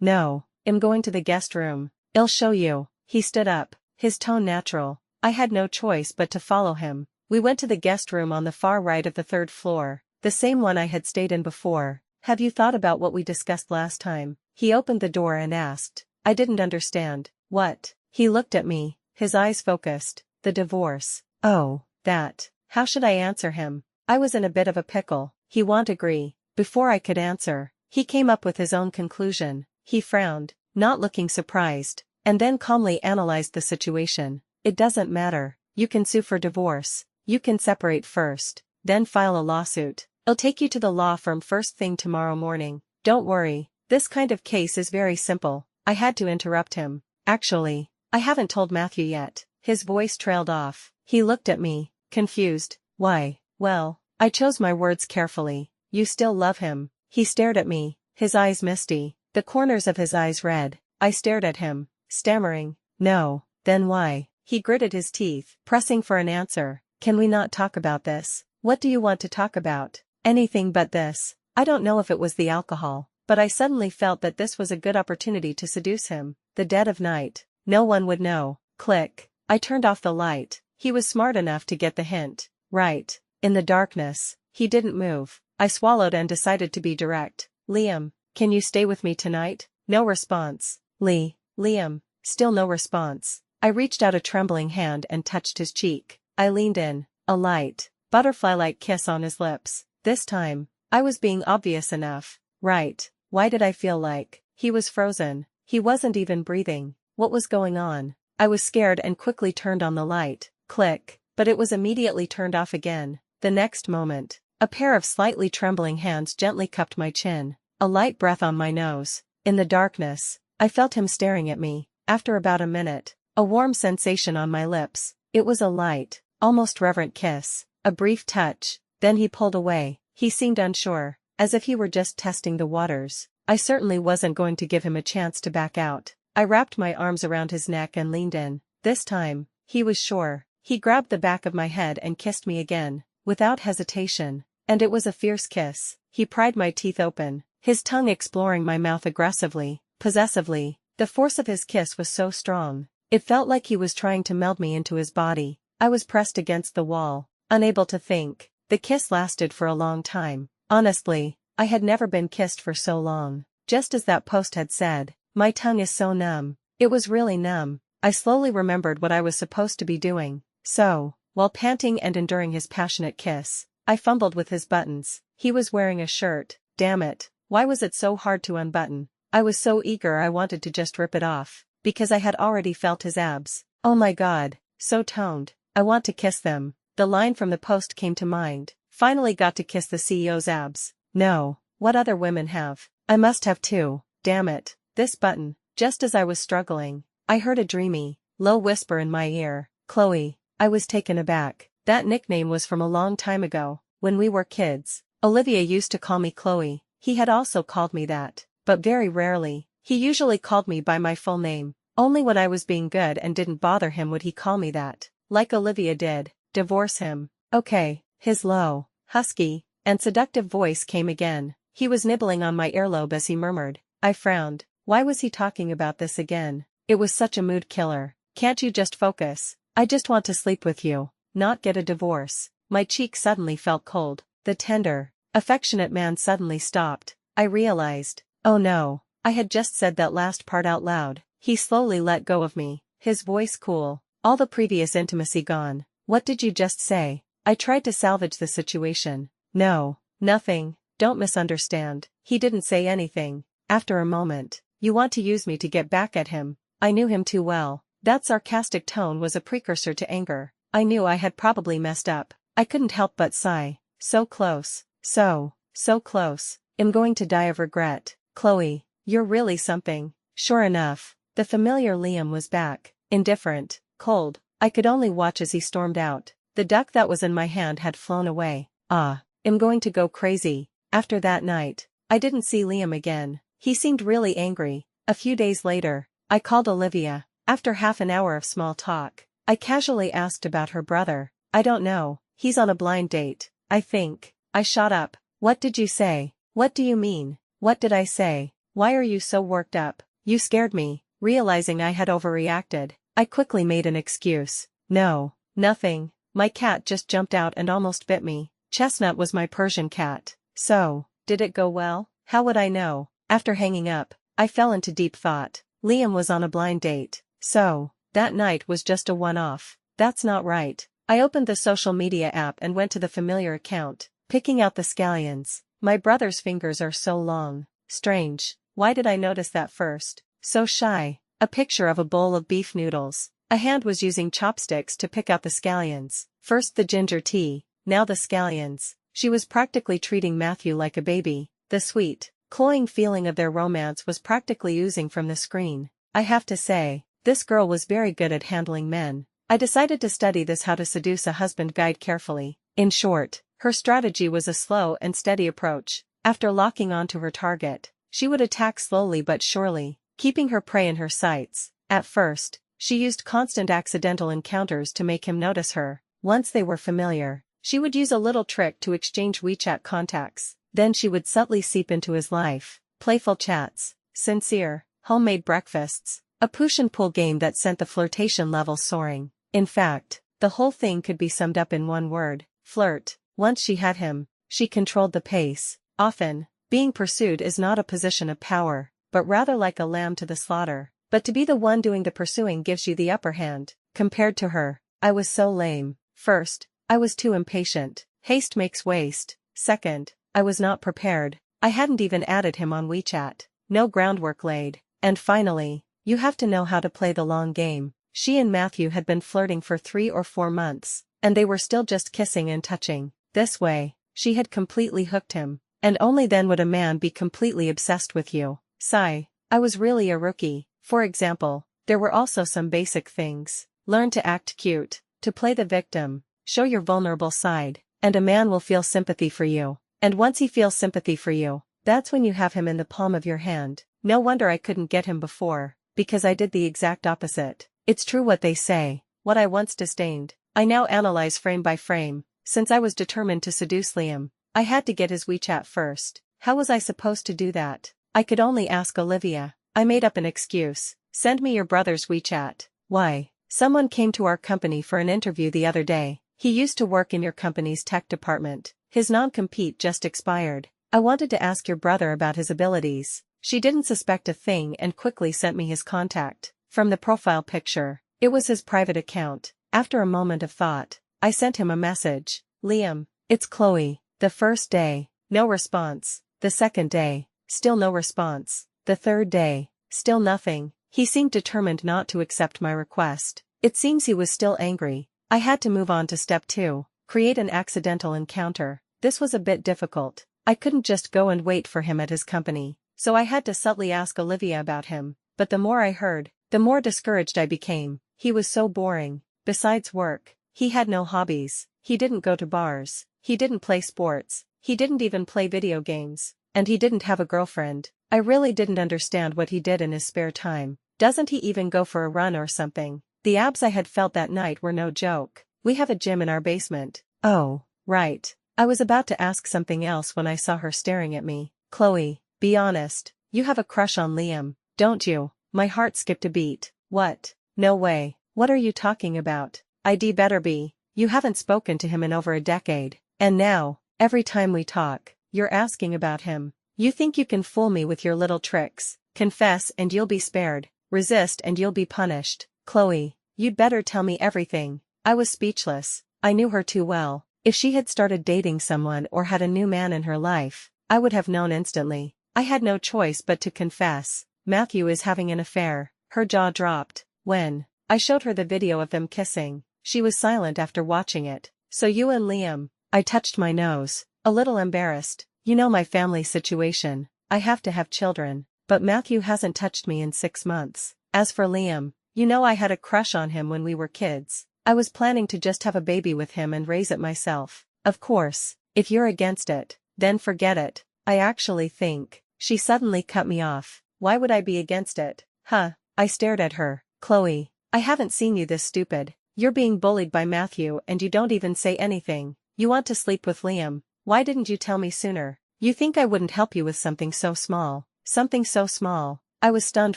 No. I'm going to the guest room. I'll show you." He stood up, his tone natural. I had no choice but to follow him. We went to the guest room on the far right of the 3rd floor, the same one I had stayed in before. "Have you thought about what we discussed last time?" He opened the door and asked. I didn't understand. "What?" He looked at me, his eyes focused. "The divorce." "Oh, that." How should I answer him? I was in a bit of a pickle. He won't agree. Before I could answer, he came up with his own conclusion. He frowned, not looking surprised, and then calmly analyzed the situation. "It doesn't matter. You can sue for divorce. You can separate first, then file a lawsuit. I'll take you to the law firm first thing tomorrow morning. Don't worry. This kind of case is very simple." I had to interrupt him. "Actually, I haven't told Matthew yet." His voice trailed off. He looked at me, confused. "Why?" "Well, I chose my words carefully. You still love him. He stared at me, his eyes misty, the corners of his eyes red. I stared at him, stammering, no, then why? He gritted his teeth, pressing for an answer. Can we not talk about this? What do you want to talk about? Anything but this. I don't know if it was the alcohol, but I suddenly felt that this was a good opportunity to seduce him. The dead of night. No one would know. Click. I turned off the light. He was smart enough to get the hint. Right. In the darkness. He didn't move. I swallowed and decided to be direct. Liam, can you stay with me tonight? No response. Liam. Still no response. I reached out a trembling hand and touched his cheek. I leaned in. A light, butterfly-like kiss on his lips. This time, I was being obvious enough. Right. Why did I feel like he was frozen? He wasn't even breathing. What was going on? I was scared and quickly turned on the light. Click. But it was immediately turned off again. The next moment, a pair of slightly trembling hands gently cupped my chin. A light breath on my nose. In the darkness, I felt him staring at me. After about a minute, a warm sensation on my lips. It was a light, almost reverent kiss. A brief touch, then he pulled away. He seemed unsure, as if he were just testing the waters. I certainly wasn't going to give him a chance to back out. I wrapped my arms around his neck and leaned in. This time, he was sure. He grabbed the back of my head and kissed me again, without hesitation. And it was a fierce kiss. He pried my teeth open, his tongue exploring my mouth aggressively, possessively. The force of his kiss was so strong. It felt like he was trying to meld me into his body. I was pressed against the wall, unable to think. The kiss lasted for a long time. Honestly, I had never been kissed for so long. Just as that post had said, my tongue is so numb. It was really numb. I slowly remembered what I was supposed to be doing. So, while panting and enduring his passionate kiss, I fumbled with his buttons. He was wearing a shirt. Damn it. Why was it so hard to unbutton? I was so eager I wanted to just rip it off, because I had already felt his abs. Oh my God, so toned. I want to kiss them. The line from the post came to mind. Finally got to kiss the CEO's abs. No, what other women have? I must have too. Damn it. This button. Just as I was struggling, I heard a dreamy, low whisper in my ear. Chloe. I was taken aback. That nickname was from a long time ago, when we were kids. Olivia used to call me Chloe. He had also called me that, but very rarely. He usually called me by my full name. Only when I was being good and didn't bother him would he call me that. Like Olivia did. Divorce him. Okay. His low, husky, and seductive voice came again. He was nibbling on my earlobe as he murmured. I frowned. Why was he talking about this again? It was such a mood killer. Can't you just focus? I just want to sleep with you, not get a divorce. My cheek suddenly felt cold. The tender, affectionate man suddenly stopped. I realized, oh no, I had just said that last part out loud. He slowly let go of me, his voice cool, all the previous intimacy gone. What did you just say? I tried to salvage the situation. No, nothing, don't misunderstand. He didn't say anything. After a moment, you want to use me to get back at him. I knew him too well. That sarcastic tone was a precursor to anger. I knew I had probably messed up. I couldn't help but sigh. So close. So close. I'm going to die of regret. Chloe, you're really something. Sure enough, the familiar Liam was back. Indifferent, cold. I could only watch as he stormed out. The duck that was in my hand had flown away. I'm going to go crazy. After that night, I didn't see Liam again. He seemed really angry. A few days later, I called Olivia. After half an hour of small talk, I casually asked about her brother. I don't know. He's on a blind date, I think. I shot up. What did you say? What do you mean? What did I say? Why are you so worked up? You scared me. Realizing I had overreacted, I quickly made an excuse. No, nothing. My cat just jumped out and almost bit me. Chestnut was my Persian cat. So, did it go well? How would I know? After hanging up, I fell into deep thought. Liam was on a blind date. So, that night was just a one-off. That's not right. I opened the social media app and went to the familiar account, picking out the scallions. My brother's fingers are so long. Strange. Why did I notice that first? So shy. A picture of a bowl of beef noodles. A hand was using chopsticks to pick out the scallions. First the ginger tea, now the scallions. She was practically treating Matthew like a baby. The sweet, cloying feeling of their romance was practically oozing from the screen. I have to say, this girl was very good at handling men. I decided to study this how to seduce a husband guide carefully. In short, Her strategy was a slow and steady approach. After locking onto her target, she would attack slowly but surely, keeping her prey in her sights. At first, she used constant accidental encounters to make him notice her. Once they were familiar, she would use a little trick to exchange WeChat contacts. Then she would subtly seep into his life. Playful chats, sincere, homemade breakfasts, a push and pull game that sent the flirtation level soaring. In fact, the whole thing could be summed up in one word: flirt. Once she had him, she controlled the pace. Often, being pursued is not a position of power, but rather like a lamb to the slaughter. But to be the one doing the pursuing gives you the upper hand. Compared to her, I was so lame. First, I was too impatient. Haste makes waste. Second, I was not prepared. I hadn't even added him on WeChat. No groundwork laid. And finally, you have to know how to play the long game. She and Matthew had been flirting for 3 or 4 months, and they were still just kissing and touching. This way, she had completely hooked him. And only then would a man be completely obsessed with you. Sigh. I was really a rookie. For example, there were also some basic things. Learn to act cute, to play the victim, show your vulnerable side, and a man will feel sympathy for you. And once he feels sympathy for you, that's when you have him in the palm of your hand. No wonder I couldn't get him before, because I did the exact opposite. It's true what they say, what I once disdained, I now analyze frame by frame. Since I was determined to seduce Liam, I had to get his WeChat first. How was I supposed to do that? I could only ask Olivia. I made up an excuse. Send me your brother's WeChat. Why? Someone came to our company for an interview the other day. He used to work in your company's tech department. His non-compete just expired. I wanted to ask your brother about his abilities. She didn't suspect a thing and quickly sent me his contact. From the profile picture, it was his private account. After a moment of thought, I sent him a message. Liam, it's Chloe. The first day, no response. The second day, still no response. The third day, still nothing. He seemed determined not to accept my request. It seems he was still angry. I had to move on to step 2, create an accidental encounter. This was a bit difficult. I couldn't just go and wait for him at his company, so I had to subtly ask Olivia about him. But the more I heard, the more discouraged I became. He was so boring. Besides work, he had no hobbies. He didn't go to bars. He didn't play sports. He didn't even play video games. And he didn't have a girlfriend. I really didn't understand what he did in his spare time. Doesn't he even go for a run or something? The abs I had felt that night were no joke. We have a gym in our basement. Oh, right. I was about to ask something else when I saw her staring at me. Chloe, be honest. You have a crush on Liam, don't you? My heart skipped a beat. What? No way. What are you talking about? I'd better be. You haven't spoken to him in over a decade. And now, every time we talk, you're asking about him. You think you can fool me with your little tricks. Confess and you'll be spared. Resist and you'll be punished. Chloe, you'd better tell me everything. I was speechless. I knew her too well. If she had started dating someone or had a new man in her life, I would have known instantly. I had no choice but to confess. Matthew is having an affair. Her jaw dropped. When I showed her the video of them kissing, she was silent after watching it. So you and Liam? I touched my nose, a little embarrassed. You know my family situation. I have to have children, but Matthew hasn't touched me in 6 months. As for Liam, you know I had a crush on him when we were kids. I was planning to just have a baby with him and raise it myself. Of course, if you're against it, then forget it. I actually think. She suddenly cut me off. Why would I be against it? Huh? I stared at her. Chloe, I haven't seen you this stupid. You're being bullied by Matthew and you don't even say anything. You want to sleep with Liam. Why didn't you tell me sooner? You think I wouldn't help you with something so small? Something so small? I was stunned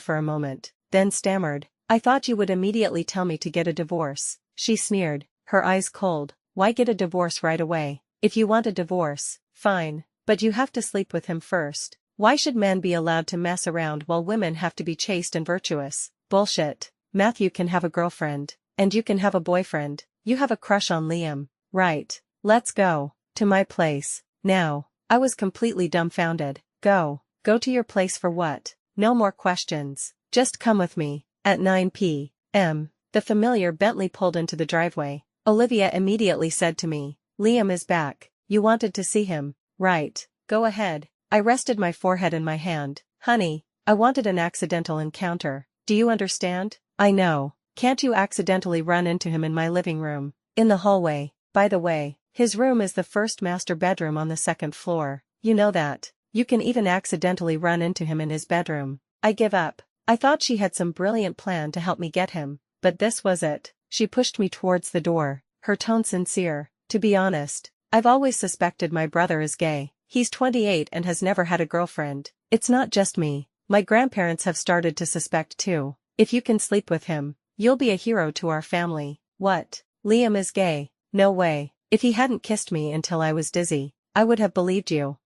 for a moment, then stammered. I thought you would immediately tell me to get a divorce. She sneered, her eyes cold. Why get a divorce right away? If you want a divorce, fine, but you have to sleep with him first. Why should men be allowed to mess around while women have to be chaste and virtuous? Bullshit. Matthew can have a girlfriend, and you can have a boyfriend. You have a crush on Liam, right? Let's go. To my place. Now. I was completely dumbfounded. Go to your place for what? No more questions. Just come with me. At 9 p.m. The familiar Bentley pulled into the driveway. Olivia immediately said to me, Liam is back. You wanted to see him, right? Go ahead. I rested my forehead in my hand. Honey, I wanted an accidental encounter. Do you understand? I know. Can't you accidentally run into him in my living room? In the hallway. By the way, His room is the first master bedroom on the second floor. You know that. You can even accidentally run into him in his bedroom. I give up. I thought she had some brilliant plan to help me get him, but this was it. She pushed me towards the door, her tone sincere. To be honest, I've always suspected my brother is gay. He's 28 and has never had a girlfriend. It's not just me. My grandparents have started to suspect too. If you can sleep with him, you'll be a hero to our family. What? Liam is gay? No way. If he hadn't kissed me until I was dizzy, I would have believed you.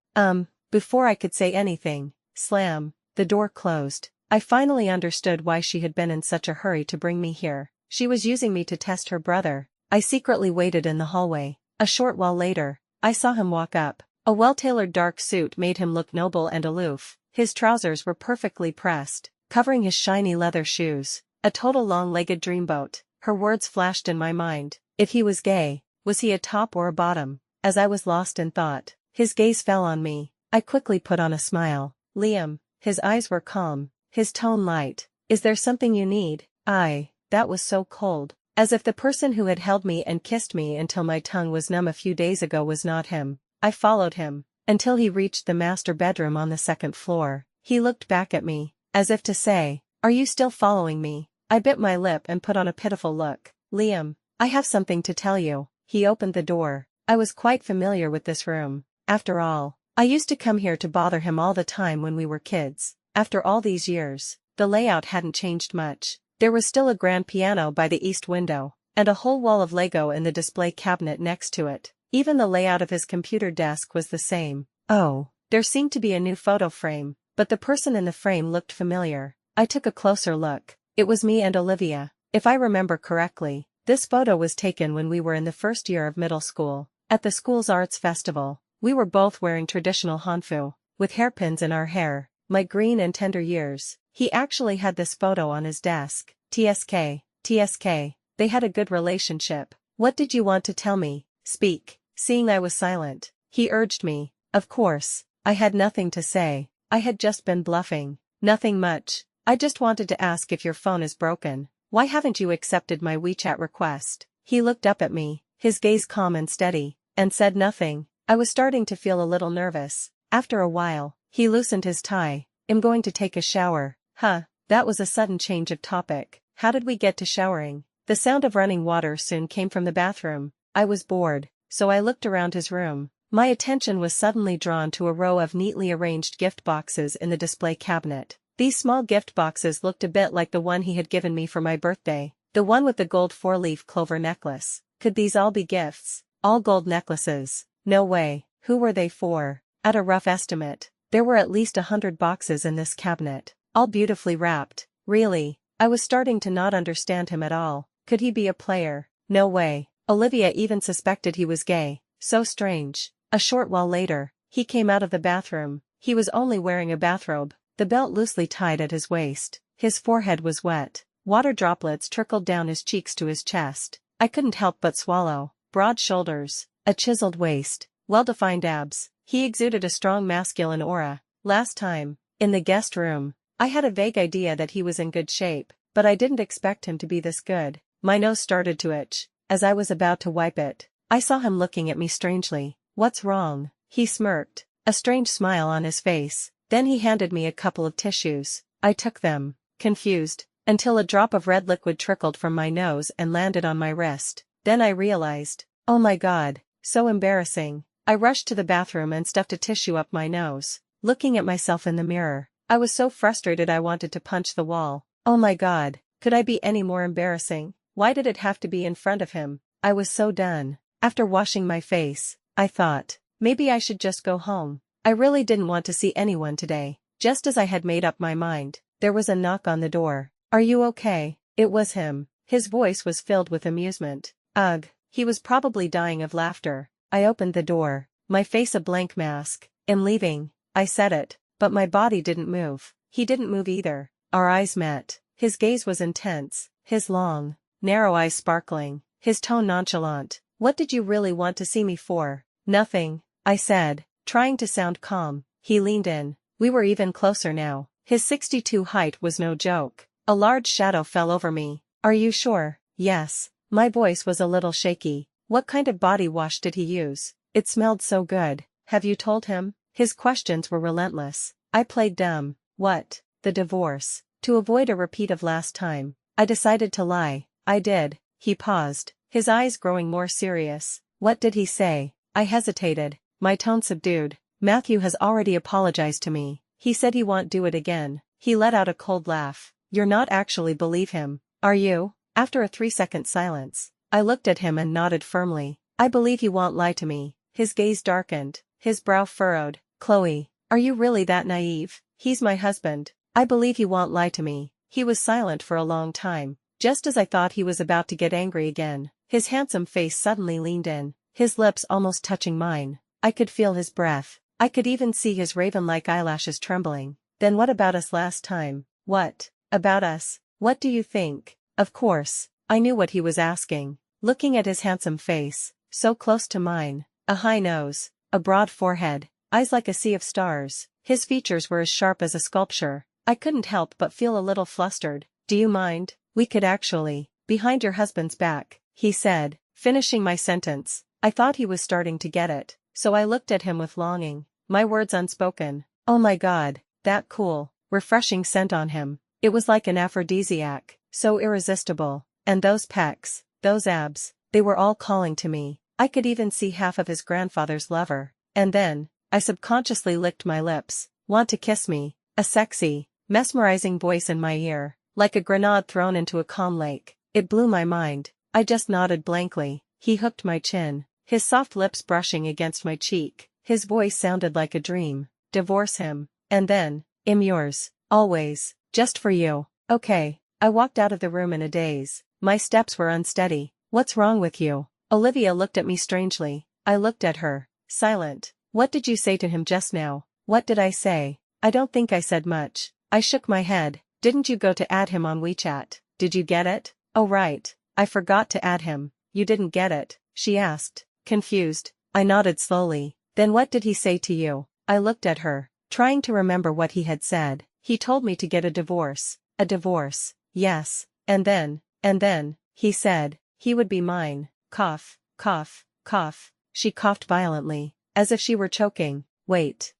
Before I could say anything, slam, the door closed. I finally understood why she had been in such a hurry to bring me here. She was using me to test her brother. I secretly waited in the hallway. A short while later, I saw him walk up. A well-tailored dark suit made him look noble and aloof. His trousers were perfectly pressed, covering his shiny leather shoes. A total long-legged dreamboat. Her words flashed in my mind. If he was gay, was he a top or a bottom? As I was lost in thought, his gaze fell on me. I quickly put on a smile. Liam. His eyes were calm, his tone light. Is there something you need? That was so cold. As if the person who had held me and kissed me until my tongue was numb a few days ago was not him. I followed him, until he reached the master bedroom on the second floor. He looked back at me, as if to say, "Are you still following me?" I bit my lip and put on a pitiful look. Liam, I have something to tell you. He opened the door. I was quite familiar with this room. After all, I used to come here to bother him all the time when we were kids. After all these years, the layout hadn't changed much. There was still a grand piano by the east window, and a whole wall of Lego in the display cabinet next to it. Even the layout of his computer desk was the same. Oh, there seemed to be a new photo frame, but the person in the frame looked familiar. I took a closer look. It was me and Olivia. If I remember correctly, this photo was taken when we were in the first year of middle school. At the school's arts festival, we were both wearing traditional hanfu, with hairpins in our hair. My green and tender years. He actually had this photo on his desk. TSK. They had a good relationship. What did you want to tell me? Speak. Seeing I was silent, he urged me. Of course, I had nothing to say. I had just been bluffing. Nothing much. I just wanted to ask if your phone is broken. Why haven't you accepted my WeChat request? He looked up at me, his gaze calm and steady, and said nothing. I was starting to feel a little nervous. After a while, he loosened his tie. I'm going to take a shower. That was a sudden change of topic. How did we get to showering? The sound of running water soon came from the bathroom. I was bored, so I looked around his room. My attention was suddenly drawn to a row of neatly arranged gift boxes in the display cabinet. These small gift boxes looked a bit like the one he had given me for my birthday, the one with the gold four-leaf clover necklace. Could these all be gifts? All gold necklaces? No way. Who were they for? At a rough estimate, there were at least 100 boxes in this cabinet, all beautifully wrapped. Really, I was starting to not understand him at all. Could he be a player? No way. Olivia even suspected he was gay. So strange. A short while later, he came out of the bathroom. He was only wearing a bathrobe, the belt loosely tied at his waist. His forehead was wet. Water droplets trickled down his cheeks to his chest. I couldn't help but swallow. Broad shoulders, a chiseled waist, well-defined abs. He exuded a strong masculine aura. Last time, in the guest room, I had a vague idea that he was in good shape, but I didn't expect him to be this good. My nose started to itch. As I was about to wipe it, I saw him looking at me strangely. What's wrong? He smirked, a strange smile on his face. Then he handed me a couple of tissues. I took them, confused, until a drop of red liquid trickled from my nose and landed on my wrist. Then I realized, oh my God, so embarrassing. I rushed to the bathroom and stuffed a tissue up my nose. Looking at myself in the mirror, I was so frustrated I wanted to punch the wall. Oh my God, could I be any more embarrassing? Why did it have to be in front of him? I was so done. After washing my face, I thought, maybe I should just go home. I really didn't want to see anyone today. Just as I had made up my mind, there was a knock on the door. Are you okay? It was him. His voice was filled with amusement. Ugh, he was probably dying of laughter. I opened the door, my face a blank mask. I'm leaving. I said it, but my body didn't move. He didn't move either. Our eyes met. His gaze was intense, his long, narrow eyes sparkling, his tone nonchalant. What did you really want to see me for? Nothing, I said, trying to sound calm. He leaned in. We were even closer now. His 6'2" height was no joke. A large shadow fell over me. Are you sure? Yes. My voice was a little shaky. What kind of body wash did he use? It smelled so good. Have you told him? His questions were relentless. I played dumb. What? The divorce. To avoid a repeat of last time, I decided to lie. I did. He paused, his eyes growing more serious. What did he say? I hesitated, my tone subdued. Matthew has already apologized to me. He said he won't do it again. He let out a cold laugh. You're not actually believe him, are you? After a 3-second silence, I looked at him and nodded firmly. I believe he won't lie to me. His gaze darkened, his brow furrowed. Chloe, are you really that naive? He's my husband. I believe he won't lie to me. He was silent for a long time. Just as I thought he was about to get angry again, his handsome face suddenly leaned in, his lips almost touching mine. I could feel his breath. I could even see his raven-like eyelashes trembling. Then what about us last time? What? About us? What do you think? Of course, I knew what he was asking. Looking at his handsome face, so close to mine, a high nose, a broad forehead, eyes like a sea of stars, his features were as sharp as a sculpture. I couldn't help but feel a little flustered. Do you mind? We could actually, behind your husband's back, he said, finishing my sentence. I thought he was starting to get it, so I looked at him with longing, my words unspoken. Oh my God, that cool, refreshing scent on him. It was like an aphrodisiac, so irresistible. And those pecs, those abs, they were all calling to me. I could even see half of his grandfather's lover. And then, I subconsciously licked my lips. Want to kiss me? A sexy, mesmerizing voice in my ear, like a grenade thrown into a calm lake. It blew my mind. I just nodded blankly. He hooked my chin, his soft lips brushing against my cheek. His voice sounded like a dream. Divorce him. And then, I'm yours, always, just for you. Okay. I walked out of the room in a daze. My steps were unsteady. What's wrong with you? Olivia looked at me strangely. I looked at her, silent. What did you say to him just now? What did I say? I don't think I said much. I shook my head. Didn't you go to add him on WeChat? Did you get it? Oh right. I forgot to add him. You didn't get it? She asked, confused. I nodded slowly. Then what did he say to you? I looked at her, trying to remember what he had said. He told me to get a divorce. A divorce. Yes. And then, he said, he would be mine. Cough, cough, cough. She coughed violently, as if she were choking. Wait.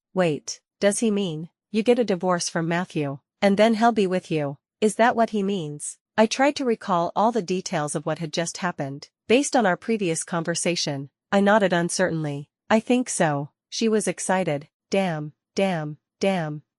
Does he mean, you get a divorce from Matthew, and then he'll be with you? Is that what he means? I tried to recall all the details of what had just happened. Based on our previous conversation, I nodded uncertainly. I think so. She was excited. Damn.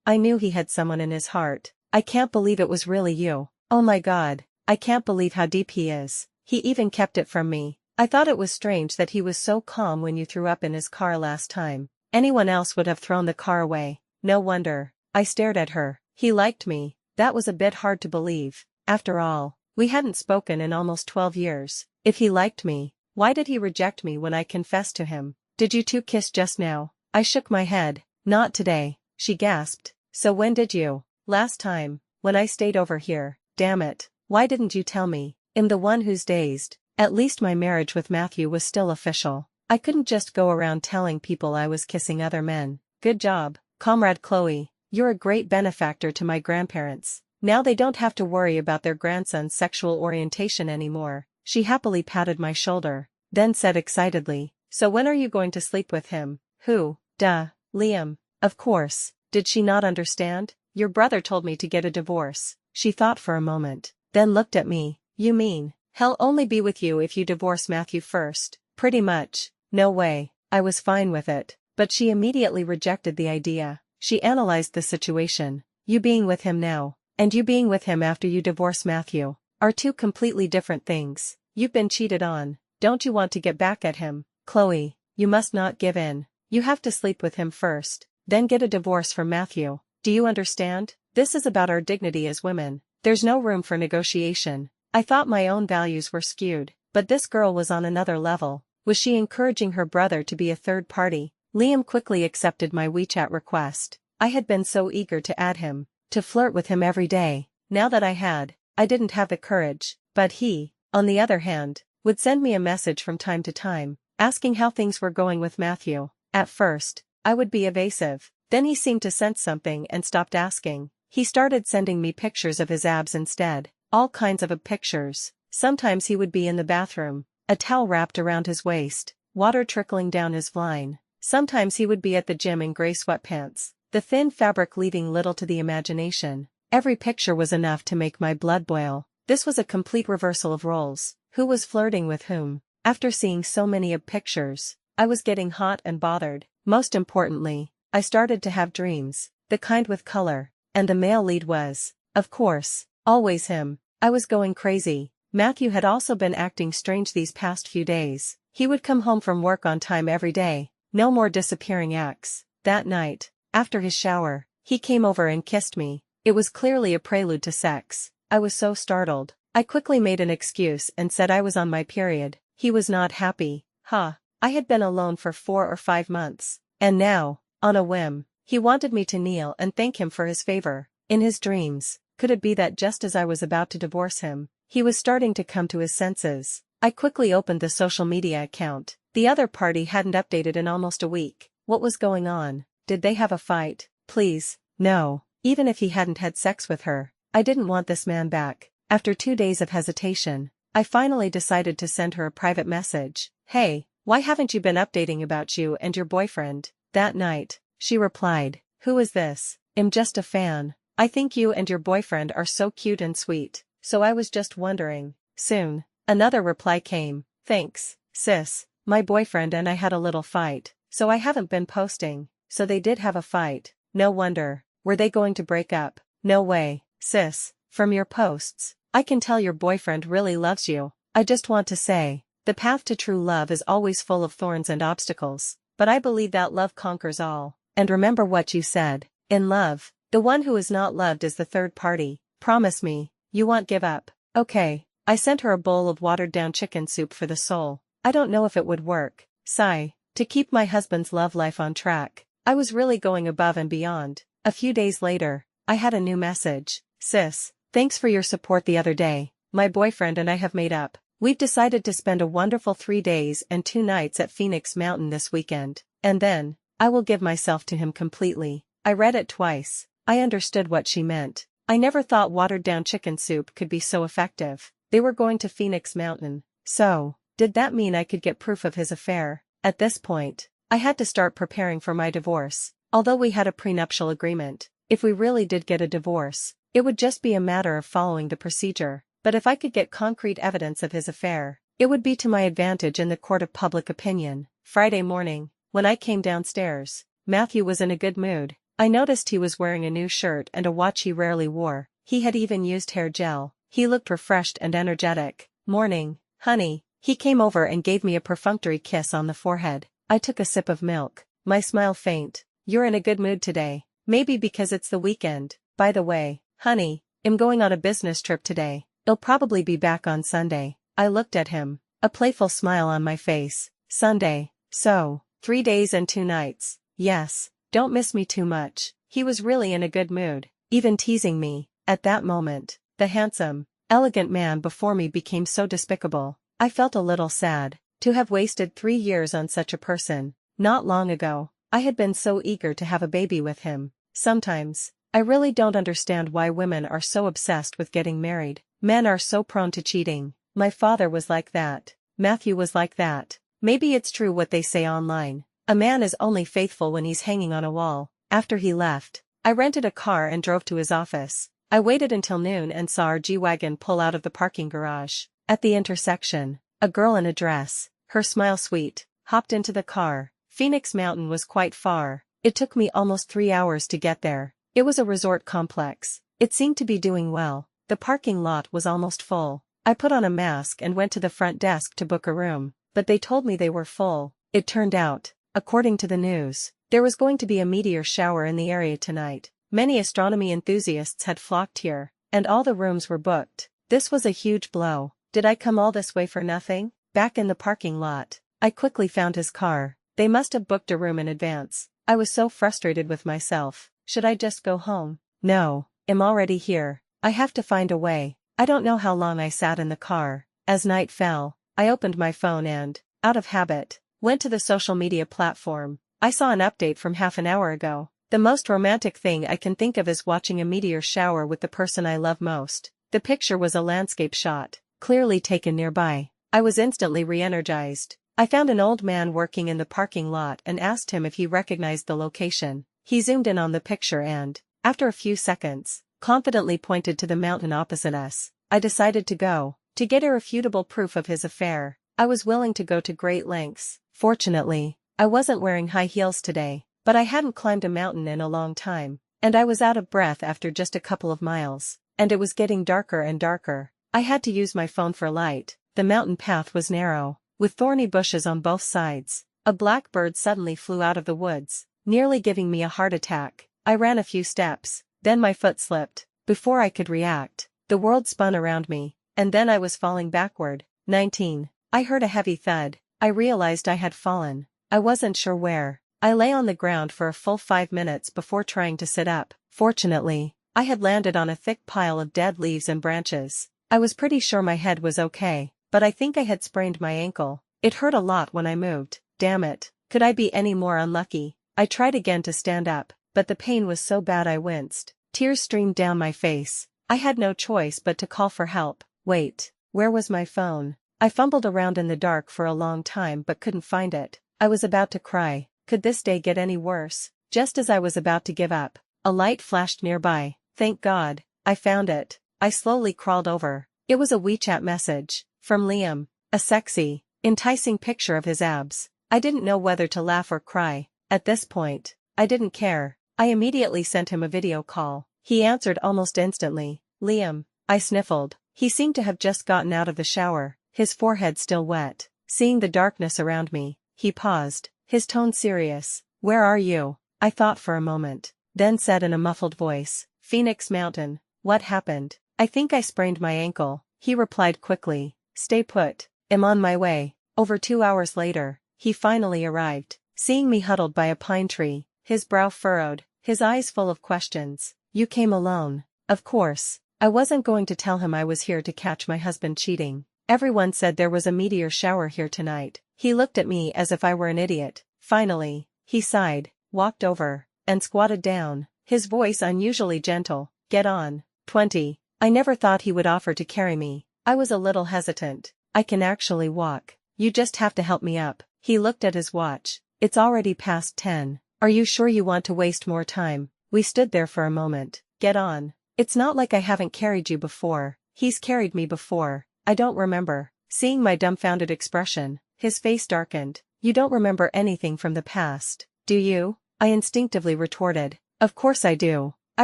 I knew he had someone in his heart. I can't believe it was really you. Oh my God. I can't believe how deep he is. He even kept it from me. I thought it was strange that he was so calm when you threw up in his car last time. Anyone else would have thrown the car away. No wonder. I stared at her. He liked me. That was a bit hard to believe. After all, we hadn't spoken in almost 12 years. If he liked me, why did he reject me when I confessed to him? Did you two kiss just now? I shook my head. Not today, she gasped. So when did you? Last time, when I stayed over here. Damn it. Why didn't you tell me? I'm the one who's dazed. At least my marriage with Matthew was still official. I couldn't just go around telling people I was kissing other men. Good job, Comrade Chloe. You're a great benefactor to my grandparents. Now they don't have to worry about their grandson's sexual orientation anymore. She happily patted my shoulder, then said excitedly, so when are you going to sleep with him? Who? Duh, Liam. Of course. Did she not understand? Your brother told me to get a divorce. She thought for a moment, then looked at me. You mean, he'll only be with you if you divorce Matthew first? Pretty much. No way. I was fine with it. But she immediately rejected the idea. She analyzed the situation. You being with him now, and you being with him after you divorce Matthew, are two completely different things. You've been cheated on. Don't you want to get back at him? Chloe, you must not give in. You have to sleep with him first, then get a divorce from Matthew. Do you understand? This is about our dignity as women. There's no room for negotiation. I thought my own values were skewed, but this girl was on another level. Was she encouraging her brother to be a third party? Liam quickly accepted my WeChat request. I had been so eager to add him, to flirt with him every day. Now that I didn't have the courage. But he, on the other hand, would send me a message from time to time, asking how things were going with Matthew. At first, I would be evasive. Then he seemed to sense something and stopped asking. He started sending me pictures of his abs instead. All kinds of pictures. Sometimes he would be in the bathroom, a towel wrapped around his waist, water trickling down his vline. Sometimes he would be at the gym in gray sweatpants, the thin fabric leaving little to the imagination. Every picture was enough to make my blood boil. This was a complete reversal of roles. Who was flirting with whom? After seeing so many of pictures, I was getting hot and bothered. Most importantly, I started to have dreams, the kind with color, and the male lead was, of course, always him. I was going crazy. Matthew had also been acting strange these past few days. He would come home from work on time every day. No more disappearing acts. That night, after his shower, he came over and kissed me. It was clearly a prelude to sex. I was so startled. I quickly made an excuse and said I was on my period. He was not happy. I had been alone for 4 or 5 months. And now, on a whim, he wanted me to kneel and thank him for his favor. In his dreams, could it be that just as I was about to divorce him, he was starting to come to his senses? I quickly opened the social media account. The other party hadn't updated in almost a week. What was going on? Did they have a fight? Please, no. Even if he hadn't had sex with her, I didn't want this man back. After 2 days of hesitation, I finally decided to send her a private message. Hey, why haven't you been updating about you and your boyfriend? That night, she replied, who is this? I'm just a fan. I think you and your boyfriend are so cute and sweet, so I was just wondering. Soon, another reply came. Thanks, sis. My boyfriend and I had a little fight, so I haven't been posting. So they did have a fight. No wonder. Were they going to break up? No way, sis. From your posts, I can tell your boyfriend really loves you. I just want to say, the path to true love is always full of thorns and obstacles, but I believe that love conquers all. And remember what you said. In love, the one who is not loved is the third party. Promise me, you won't give up. Okay. I sent her a bowl of watered-down chicken soup for the soul. I don't know if it would work. Sigh. To keep my husband's love life on track, I was really going above and beyond. A few days later, I had a new message. Sis, thanks for your support the other day. My boyfriend and I have made up. We've decided to spend a wonderful 3 days and 2 nights at Phoenix Mountain this weekend. And then, I will give myself to him completely. I read it twice. I understood what she meant. I never thought watered-down chicken soup could be so effective. They were going to Phoenix Mountain. So, did that mean I could get proof of his affair? At this point, I had to start preparing for my divorce. Although we had a prenuptial agreement, if we really did get a divorce, it would just be a matter of following the procedure. But if I could get concrete evidence of his affair, it would be to my advantage in the court of public opinion. Friday morning, when I came downstairs, Matthew was in a good mood. I noticed he was wearing a new shirt and a watch he rarely wore. He had even used hair gel. He looked refreshed and energetic. Morning, honey. He came over and gave me a perfunctory kiss on the forehead. I took a sip of milk. My smile faint. You're in a good mood today. Maybe because it's the weekend. By the way, honey, I'm going on a business trip today. I'll probably be back on Sunday. I looked at him, a playful smile on my face. Sunday. So, 3 days and 2 nights. Yes, don't miss me too much. He was really in a good mood, even teasing me. At that moment, the handsome, elegant man before me became so despicable. I felt a little sad to have wasted 3 years on such a person. Not long ago, I had been so eager to have a baby with him. Sometimes, I really don't understand why women are so obsessed with getting married. Men are so prone to cheating. My father was like that. Matthew was like that. Maybe it's true what they say online. A man is only faithful when he's hanging on a wall. After he left, I rented a car and drove to his office. I waited until noon and saw our G-Wagon pull out of the parking garage. At the intersection, a girl in a dress, her smile sweet, hopped into the car. Phoenix Mountain was quite far. It took me almost 3 hours to get there. It was a resort complex. It seemed to be doing well. The parking lot was almost full. I put on a mask and went to the front desk to book a room, but they told me they were full. It turned out, according to the news, there was going to be a meteor shower in the area tonight. Many astronomy enthusiasts had flocked here, and all the rooms were booked. This was a huge blow. Did I come all this way for nothing? Back in the parking lot, I quickly found his car. They must have booked a room in advance. I was so frustrated with myself. Should I just go home? No, I'm already here. I have to find a way. I don't know how long I sat in the car. As night fell, I opened my phone and, out of habit, went to the social media platform. I saw an update from half an hour ago. The most romantic thing I can think of is watching a meteor shower with the person I love most. The picture was a landscape shot, clearly taken nearby. I was instantly re-energized. I found an old man working in the parking lot and asked him if he recognized the location. He zoomed in on the picture and, after a few seconds, confidently pointed to the mountain opposite us. I decided to go. To get irrefutable proof of his affair, I was willing to go to great lengths. Fortunately, I wasn't wearing high heels today, but I hadn't climbed a mountain in a long time, and I was out of breath after just a couple of miles, and it was getting darker and darker. I had to use my phone for light. The mountain path was narrow, with thorny bushes on both sides. A black bird suddenly flew out of the woods, nearly giving me a heart attack. I ran a few steps, then my foot slipped. Before I could react, the world spun around me, and then I was falling backward. 19. I heard a heavy thud. I realized I had fallen. I wasn't sure where. I lay on the ground for a full 5 minutes before trying to sit up. Fortunately, I had landed on a thick pile of dead leaves and branches. I was pretty sure my head was okay, but I think I had sprained my ankle. It hurt a lot when I moved. Damn it. Could I be any more unlucky? I tried again to stand up, but the pain was so bad I winced. Tears streamed down my face. I had no choice but to call for help. Wait, where was my phone? I fumbled around in the dark for a long time but couldn't find it. I was about to cry. Could this day get any worse? Just as I was about to give up, a light flashed nearby. Thank God, I found it. I slowly crawled over. It was a WeChat message from Liam, a sexy, enticing picture of his abs. I didn't know whether to laugh or cry. At this point, I didn't care. I immediately sent him a video call. He answered almost instantly. Liam, I sniffled. He seemed to have just gotten out of the shower, his forehead still wet. Seeing the darkness around me, he paused, his tone serious. Where are you? I thought for a moment, then said in a muffled voice, Phoenix Mountain. What happened? I think I sprained my ankle. He replied quickly, stay put. Am on my way. Over 2 hours later, he finally arrived. Seeing me huddled by a pine tree, his brow furrowed, his eyes full of questions. You came alone. Of course. I wasn't going to tell him I was here to catch my husband cheating. Everyone said there was a meteor shower here tonight. He looked at me as if I were an idiot. Finally, he sighed, walked over, and squatted down, his voice unusually gentle. Get on. 20. I never thought he would offer to carry me. I was a little hesitant. I can actually walk. You just have to help me up. He looked at his watch. It's already past 10. Are you sure you want to waste more time? We stood there for a moment. Get on. It's not like I haven't carried you before. He's carried me before. I don't remember. Seeing my dumbfounded expression, his face darkened. You don't remember anything from the past, do you? I instinctively retorted. Of course I do. I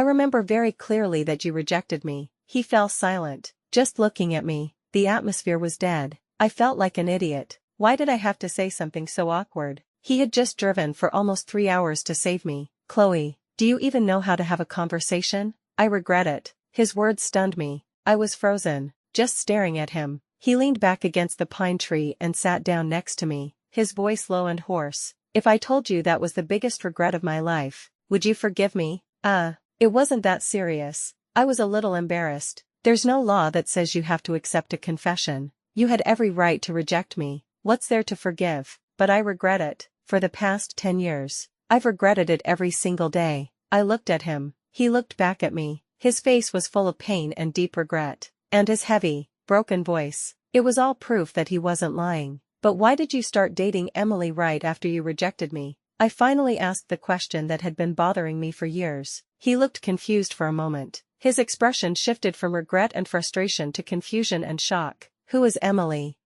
remember very clearly that you rejected me. He fell silent, just looking at me. The atmosphere was dead. I felt like an idiot. Why did I have to say something so awkward? He had just driven for almost 3 hours to save me. Chloe, do you even know how to have a conversation? I regret it. His words stunned me. I was frozen, just staring at him. He leaned back against the pine tree and sat down next to me, his voice low and hoarse. If I told you that was the biggest regret of my life, would you forgive me? It wasn't that serious. I was a little embarrassed. There's no law that says you have to accept a confession. You had every right to reject me. What's there to forgive? But I regret it. For the past 10 years, I've regretted it every single day. I looked at him. He looked back at me. His face was full of pain and deep regret. And his heavy, broken voice. It was all proof that he wasn't lying. But why did you start dating Emily right after you rejected me? I finally asked the question that had been bothering me for years. He looked confused for a moment. His expression shifted from regret and frustration to confusion and shock. Who is Emily?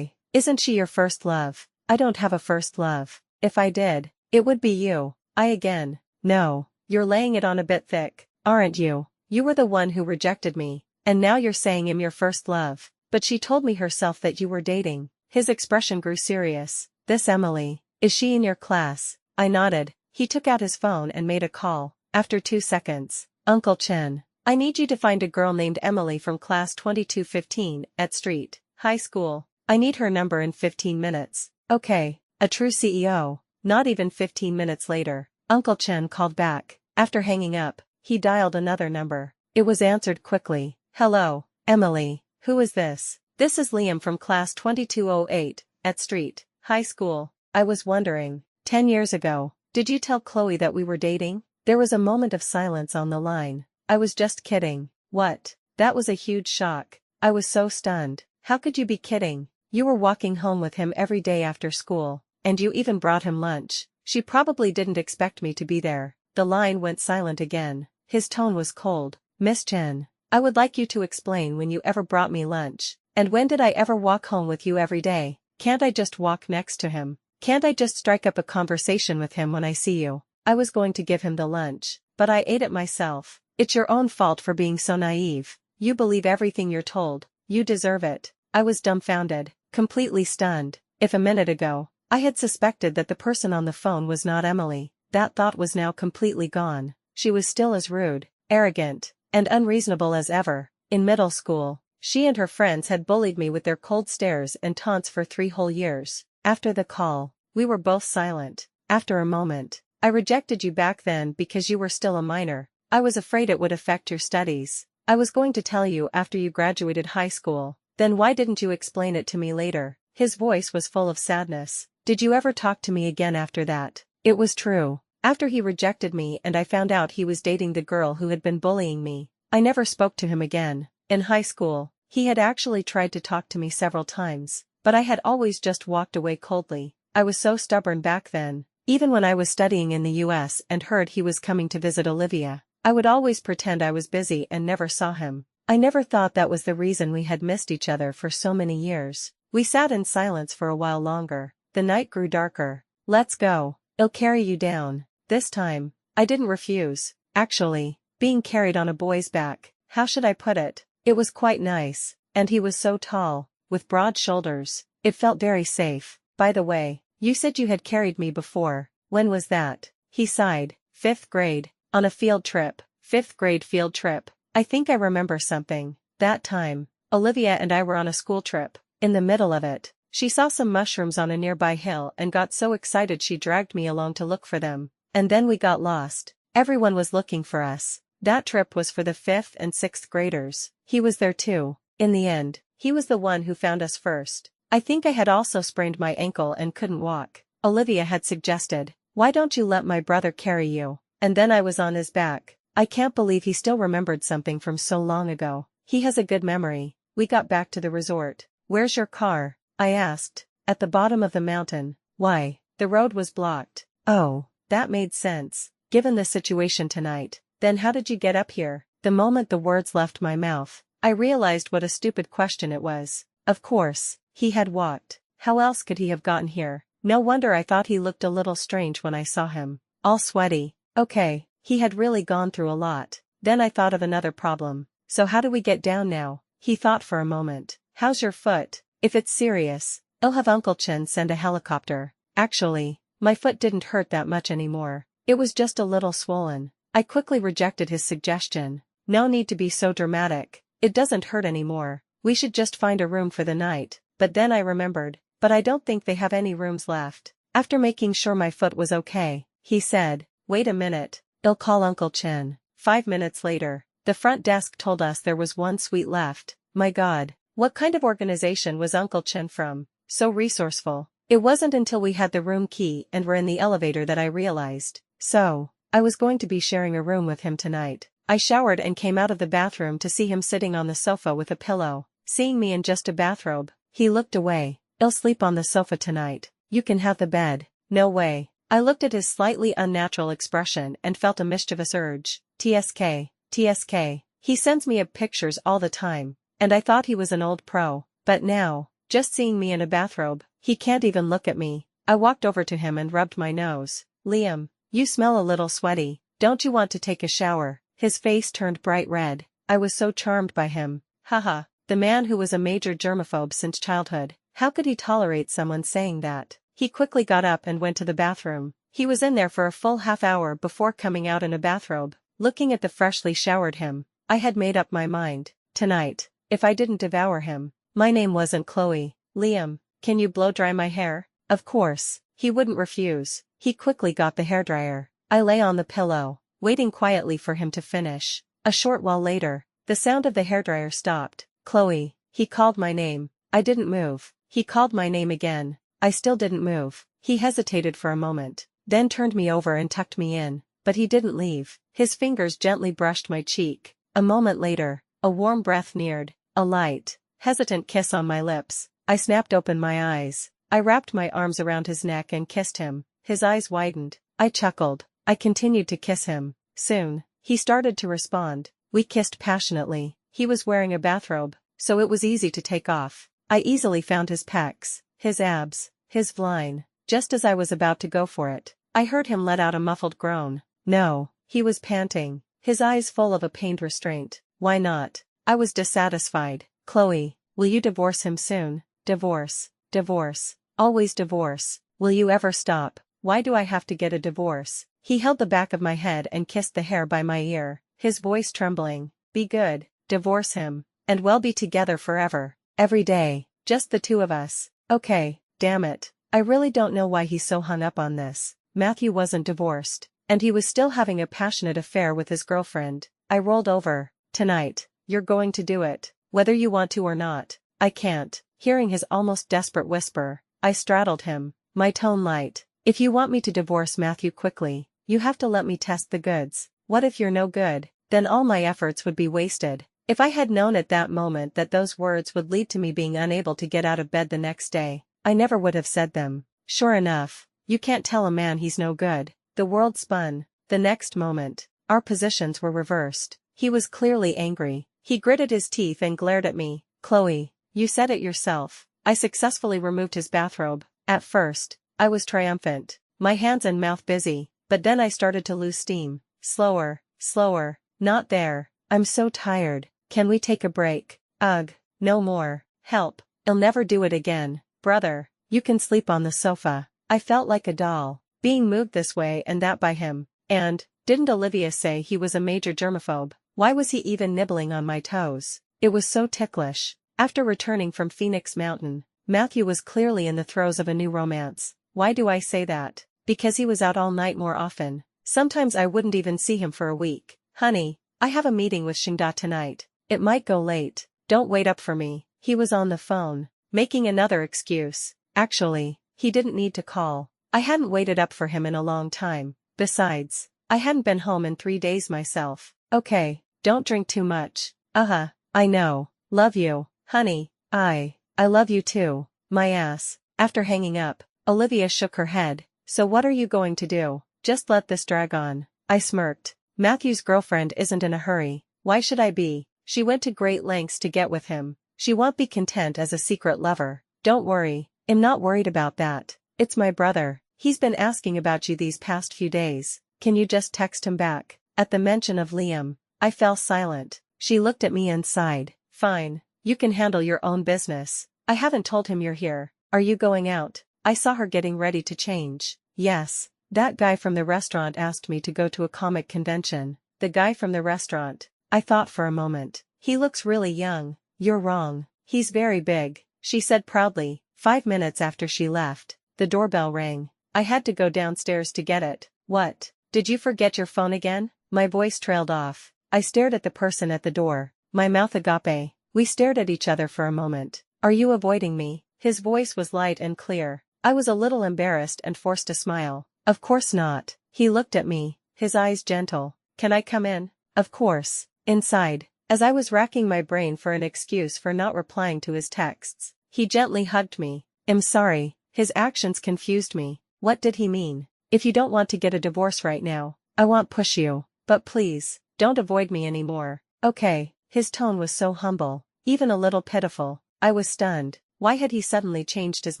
Isn't she your first love? I don't have a first love. If I did, it would be you. Again. No, you're laying it on a bit thick, aren't you? You were the one who rejected me, and now you're saying I'm your first love. But she told me herself that you were dating. His expression grew serious. This Emily, is she in your class? I nodded. He took out his phone and made a call. After 2 seconds, Uncle Chen, I need you to find a girl named Emily from class 2215 at Street High School. I need her number in 15 minutes. Okay, a true CEO. Not even 15 minutes later, Uncle Chen called back. After hanging up, he dialed another number. It was answered quickly. Hello, Emily, who is this? This is Liam from class 2208 at Street High School. I was wondering, 10 years ago, did you tell Chloe that we were dating? There was a moment of silence on the line. I was just kidding. What? That was a huge shock. I was so stunned. How could you be kidding? You were walking home with him every day after school, and you even brought him lunch. She probably didn't expect me to be there. The line went silent again. His tone was cold. Miss Chen, I would like you to explain when you ever brought me lunch. And when did I ever walk home with you every day? Can't I just walk next to him? Can't I just strike up a conversation with him when I see you? I was going to give him the lunch, but I ate it myself. It's your own fault for being so naive. You believe everything you're told. You deserve it. I was dumbfounded, completely stunned. If a minute ago, I had suspected that the person on the phone was not Emily, that thought was now completely gone. She was still as rude, arrogant, and unreasonable as ever. In middle school, she and her friends had bullied me with their cold stares and taunts for 3 whole years. After the call, we were both silent. After a moment, I rejected you back then because you were still a minor. I was afraid it would affect your studies. I was going to tell you after you graduated high school. Then why didn't you explain it to me later? His voice was full of sadness. Did you ever talk to me again after that? It was true. After he rejected me and I found out he was dating the girl who had been bullying me, I never spoke to him again. In high school, he had actually tried to talk to me several times, but I had always just walked away coldly. I was so stubborn back then. Even when I was studying in the US and heard he was coming to visit Olivia, I would always pretend I was busy and never saw him. I never thought that was the reason we had missed each other for so many years. We sat in silence for a while longer. The night grew darker. Let's go. I'll carry you down. This time, I didn't refuse. Actually, being carried on a boy's back, how should I put it? It was quite nice, and he was so tall, with broad shoulders. It felt very safe. By the way, you said you had carried me before. When was that? He sighed. 5th grade. On a field trip. 5th grade field trip. I think I remember something. That time, Olivia and I were on a school trip. In the middle of it, she saw some mushrooms on a nearby hill and got so excited she dragged me along to look for them. And then we got lost. Everyone was looking for us. That trip was for the 5th and 6th graders. He was there too. In the end, he was the one who found us first. I think I had also sprained my ankle and couldn't walk. Olivia had suggested, "Why don't you let my brother carry you?" And then I was on his back. I can't believe he still remembered something from so long ago. He has a good memory. We got back to the resort. "Where's your car?" I asked. "At the bottom of the mountain." Why? The road was blocked. Oh, that made sense, given the situation tonight. Then how did you get up here? The moment the words left my mouth, I realized what a stupid question it was. Of course, he had walked. How else could he have gotten here? No wonder I thought he looked a little strange when I saw him. All sweaty. Okay, he had really gone through a lot. Then I thought of another problem. So how do we get down now? He thought for a moment. How's your foot? If it's serious, I'll have Uncle Chen send a helicopter. Actually, my foot didn't hurt that much anymore. It was just a little swollen. I quickly rejected his suggestion. No need to be so dramatic. It doesn't hurt anymore. We should just find a room for the night. But then I remembered, but I don't think they have any rooms left. After making sure my foot was okay, he said, "Wait a minute, I'll call Uncle Chen." 5 minutes later, the front desk told us there was one suite left. My God, what kind of organization was Uncle Chen from? So resourceful. It wasn't until we had the room key and were in the elevator that I realized. So, I was going to be sharing a room with him tonight. I showered and came out of the bathroom to see him sitting on the sofa with a pillow. Seeing me in just a bathrobe, he looked away. "I'll sleep on the sofa tonight. You can have the bed." No way. I looked at his slightly unnatural expression and felt a mischievous urge. TSK. He sends me pictures all the time, and I thought he was an old pro. But now, just seeing me in a bathrobe, he can't even look at me. I walked over to him and rubbed my nose. "Liam, you smell a little sweaty. Don't you want to take a shower?" His face turned bright red. I was so charmed by him. Haha, the man who was a major germaphobe since childhood. How could he tolerate someone saying that? He quickly got up and went to the bathroom. He was in there for a full half hour before coming out in a bathrobe. Looking at the freshly showered him, I had made up my mind. Tonight, if I didn't devour him. My name wasn't Chloe. "Liam, can you blow dry my hair?" Of course, he wouldn't refuse. He quickly got the hairdryer. I lay on the pillow, waiting quietly for him to finish. A short while later, the sound of the hairdryer stopped. "Chloe." He called my name. I didn't move. He called my name again. I still didn't move. He hesitated for a moment, then turned me over and tucked me in. But he didn't leave. His fingers gently brushed my cheek. A moment later, a warm breath neared. A light, hesitant kiss on my lips. I snapped open my eyes. I wrapped my arms around his neck and kissed him. His eyes widened. I chuckled. I continued to kiss him. Soon, he started to respond. We kissed passionately. He was wearing a bathrobe, so it was easy to take off. I easily found his pecs, his abs, his vline. Just as I was about to go for it, I heard him let out a muffled groan. No, he was panting, his eyes full of a pained restraint. Why not? I was dissatisfied. Chloe, will you divorce him soon? Divorce, divorce, always divorce. Will you ever stop? Why do I have to get a divorce? He held the back of my head and kissed the hair by my ear, his voice trembling. Be good, divorce him, and we'll be together forever. Every day, just the two of us. Okay, damn it. I really don't know why he's so hung up on this. Matthew wasn't divorced, and he was still having a passionate affair with his girlfriend. I rolled over. Tonight, you're going to do it, whether you want to or not. I can't. Hearing his almost desperate whisper, I straddled him, my tone light. If you want me to divorce Matthew quickly, you have to let me test the goods. What if you're no good? Then all my efforts would be wasted. If I had known at that moment that those words would lead to me being unable to get out of bed the next day, I never would have said them. Sure enough, you can't tell a man he's no good. The world spun. The next moment, our positions were reversed. He was clearly angry. He gritted his teeth and glared at me. Chloe, you said it yourself. I successfully removed his bathrobe. At first, I was triumphant, my hands and mouth busy, but then I started to lose steam. Slower, slower, not there. I'm so tired. Can we take a break? Ugh, no more. Help. I'll never do it again. Brother, you can sleep on the sofa. I felt like a doll, being moved this way and that by him. And, didn't Olivia say he was a major germaphobe? Why was he even nibbling on my toes? It was so ticklish. After returning from Phoenix Mountain, Matthew was clearly in the throes of a new romance. Why do I say that? Because he was out all night more often. Sometimes I wouldn't even see him for a week. Honey, I have a meeting with Shingda tonight. It might go late. Don't wait up for me. He was on the phone, making another excuse. Actually, he didn't need to call. I hadn't waited up for him in a long time. Besides, I hadn't been home in 3 days myself. Okay, don't drink too much. I know. Love you, honey. I love you too. My ass. After hanging up, Olivia shook her head. So what are you going to do? Just let this drag on. I smirked. Matthew's girlfriend isn't in a hurry. Why should I be? She went to great lengths to get with him. She won't be content as a secret lover. Don't worry. I'm not worried about that. It's my brother. He's been asking about you these past few days. Can you just text him back? At the mention of Liam, I fell silent. She looked at me and sighed. Fine. You can handle your own business. I haven't told him you're here. Are you going out? I saw her getting ready to change. Yes. That guy from the restaurant asked me to go to a comic convention. The guy from the restaurant. I thought for a moment. He looks really young. You're wrong. He's very big, she said proudly. 5 minutes after she left, the doorbell rang. I had to go downstairs to get it. What? Did you forget your phone again? My voice trailed off. I stared at the person at the door, my mouth agape. We stared at each other for a moment. Are you avoiding me? His voice was light and clear. I was a little embarrassed and forced a smile. Of course not. He looked at me, his eyes gentle. Can I come in? Of course. Inside. As I was racking my brain for an excuse for not replying to his texts, he gently hugged me. I'm sorry. His actions confused me. What did he mean? If you don't want to get a divorce right now, I won't push you. But please, don't avoid me anymore. Okay. His tone was so humble, even a little pitiful. I was stunned. Why had he suddenly changed his